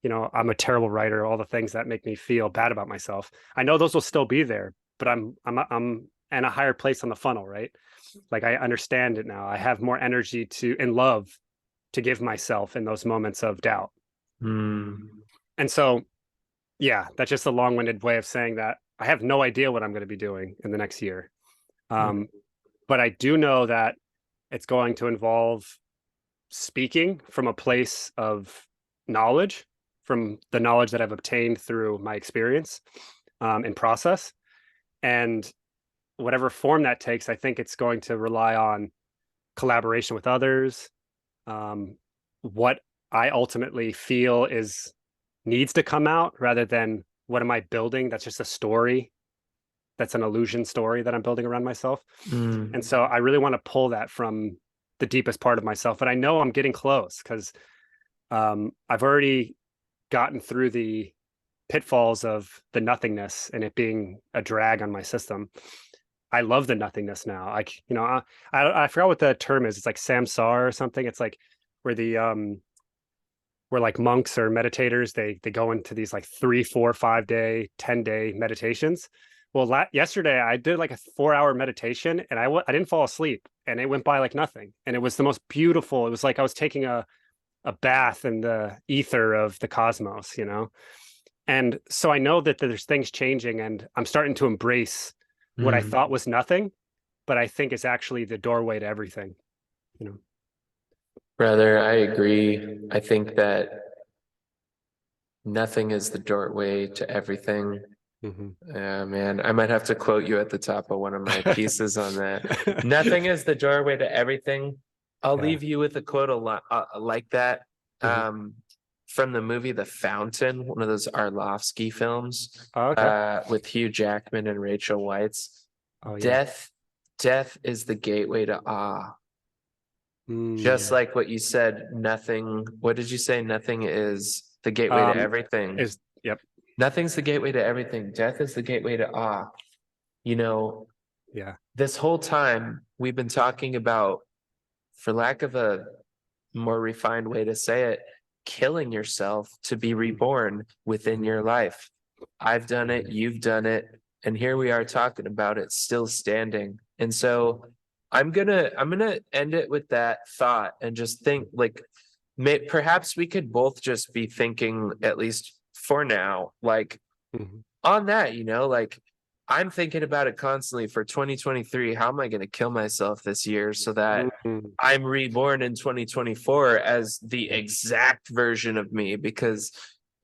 I'm a terrible writer, all the things that make me feel bad about myself. I know those will still be there, but I'm in a higher place on the funnel, right? Like I understand it now. I have more energy and love to give myself in those moments of doubt. And so, yeah, that's just a long-winded way of saying that I have no idea what I'm going to be doing in the next year. But I do know that it's going to involve speaking from a place of knowledge, from the knowledge that I've obtained through my experience and process. And whatever form that takes, I think it's going to rely on collaboration with others. What I ultimately feel needs to come out, rather than what am I building that's just a story, that's an illusion story that I'm building around myself. And so I really want to pull that from the deepest part of myself. But I know I'm getting close because I've already gotten through the pitfalls of the nothingness and it being a drag on my system. I love the nothingness now. I forgot what the term is. It's like samsara or something. It's like where like monks or meditators, they go into these like 3, 4, 5 day, 10-day meditations. Well, yesterday I did like a 4-hour meditation and I didn't fall asleep, and it went by like nothing. And it was the most beautiful. It was like I was taking a bath in the ether of the cosmos, And so I know that there's things changing, and I'm starting to embrace what I thought was nothing, but I think is actually the doorway to everything, Brother, I agree. I think that nothing is the doorway to everything. Yeah, man, I might have to quote you at the top of one of my pieces on that. Nothing is the doorway to everything. I'll leave you with a quote like that from the movie The Fountain, one of those Arlovsky films, with Hugh Jackman and Rachel Weisz. Death is the gateway to awe. Just like what you said, nothing. What did you say? Nothing is the gateway to everything. Nothing's the gateway to everything. Death is the gateway to awe. This whole time we've been talking about, for lack of a more refined way to say it, killing yourself to be reborn within your life. I've done it, you've done it, and here we are talking about it still standing. And so I'm gonna end it with that thought and just think, like, perhaps we could both just be thinking, at least for now, like on that, like I'm thinking about it constantly for 2023. How am I going to kill myself this year so that I'm reborn in 2024 as the exact version of me, because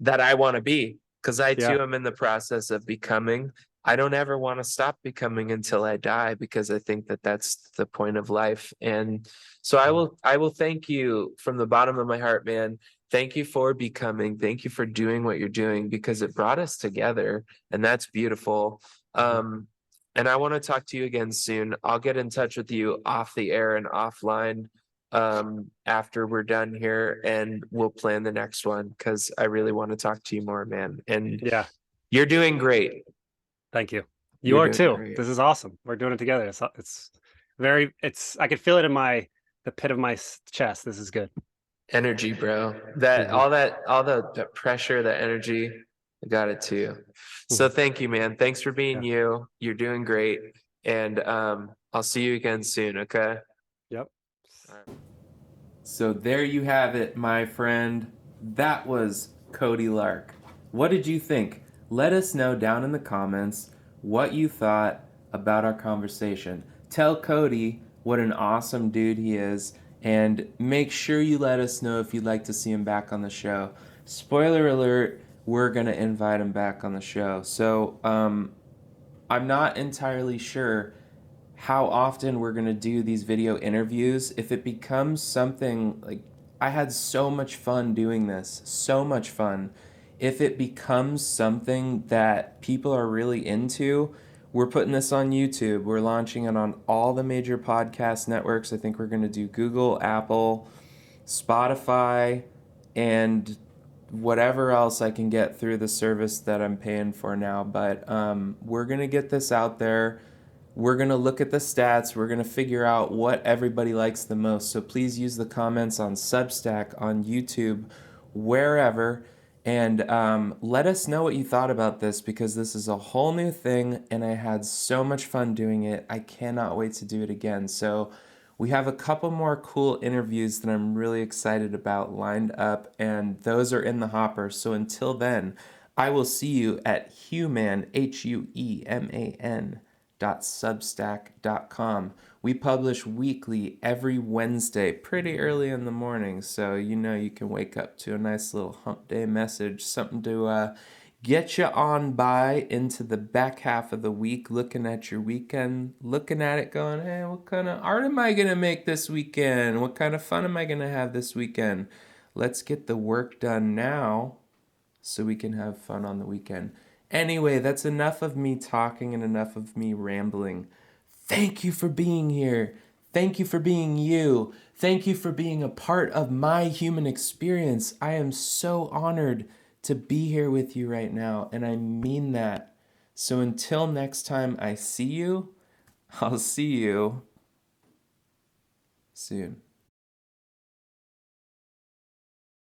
that I want to be, because I too am in the process of becoming. I don't ever want to stop becoming until I die, because I think that that's the point of life. And so I will thank you from the bottom of my heart, man. Thank you for becoming. Thank you for doing what you're doing, because it brought us together, and that's beautiful. And I want to talk to you again soon. I'll get in touch with you off the air and offline after we're done here, and we'll plan the next one, because I really want to talk to you more, man. And you're doing great. Thank you. You are too. Great. This is awesome. We're doing it together. I could feel it in the pit of my chest. This is good. Energy, bro. All the pressure, the energy, I got it too. So thank you, man. Thanks for being you. You're doing great. And I'll see you again soon, okay? Yep. All right. So there you have it, my friend. That was Cody Lark. What did you think? Let us know down in the comments what you thought about our conversation. Tell Cody what an awesome dude he is, and make sure you let us know if you'd like to see him back on the show. Spoiler alert, we're going to invite him back on the show. So I'm not entirely sure how often we're going to do these video interviews. If it becomes something like, I had so much fun doing this, so much fun. If it becomes something that people are really into, we're putting this on YouTube. We're launching it on all the major podcast networks. I think we're going to do Google, Apple, Spotify, and whatever else I can get through the service that I'm paying for now. But we're going to get this out there. We're going to look at the stats. We're going to figure out what everybody likes the most. So please use the comments on Substack, on YouTube, wherever. And let us know what you thought about this, because this is a whole new thing and I had so much fun doing it. I cannot wait to do it again. So we have a couple more cool interviews that I'm really excited about lined up, and those are in the hopper. So until then, I will see you at Hue-Man, Hue-Man .substack.com. We publish weekly every Wednesday, pretty early in the morning, so you can wake up to a nice little hump day message, something to get you on by into the back half of the week, looking at your weekend, looking at it going, hey, what kind of art am I going to make this weekend? What kind of fun am I going to have this weekend? Let's get the work done now so we can have fun on the weekend. Anyway, that's enough of me talking and enough of me rambling. Thank you for being here. Thank you for being you. Thank you for being a part of my human experience. I am so honored to be here with you right now, and I mean that. So until next time I see you, I'll see you soon.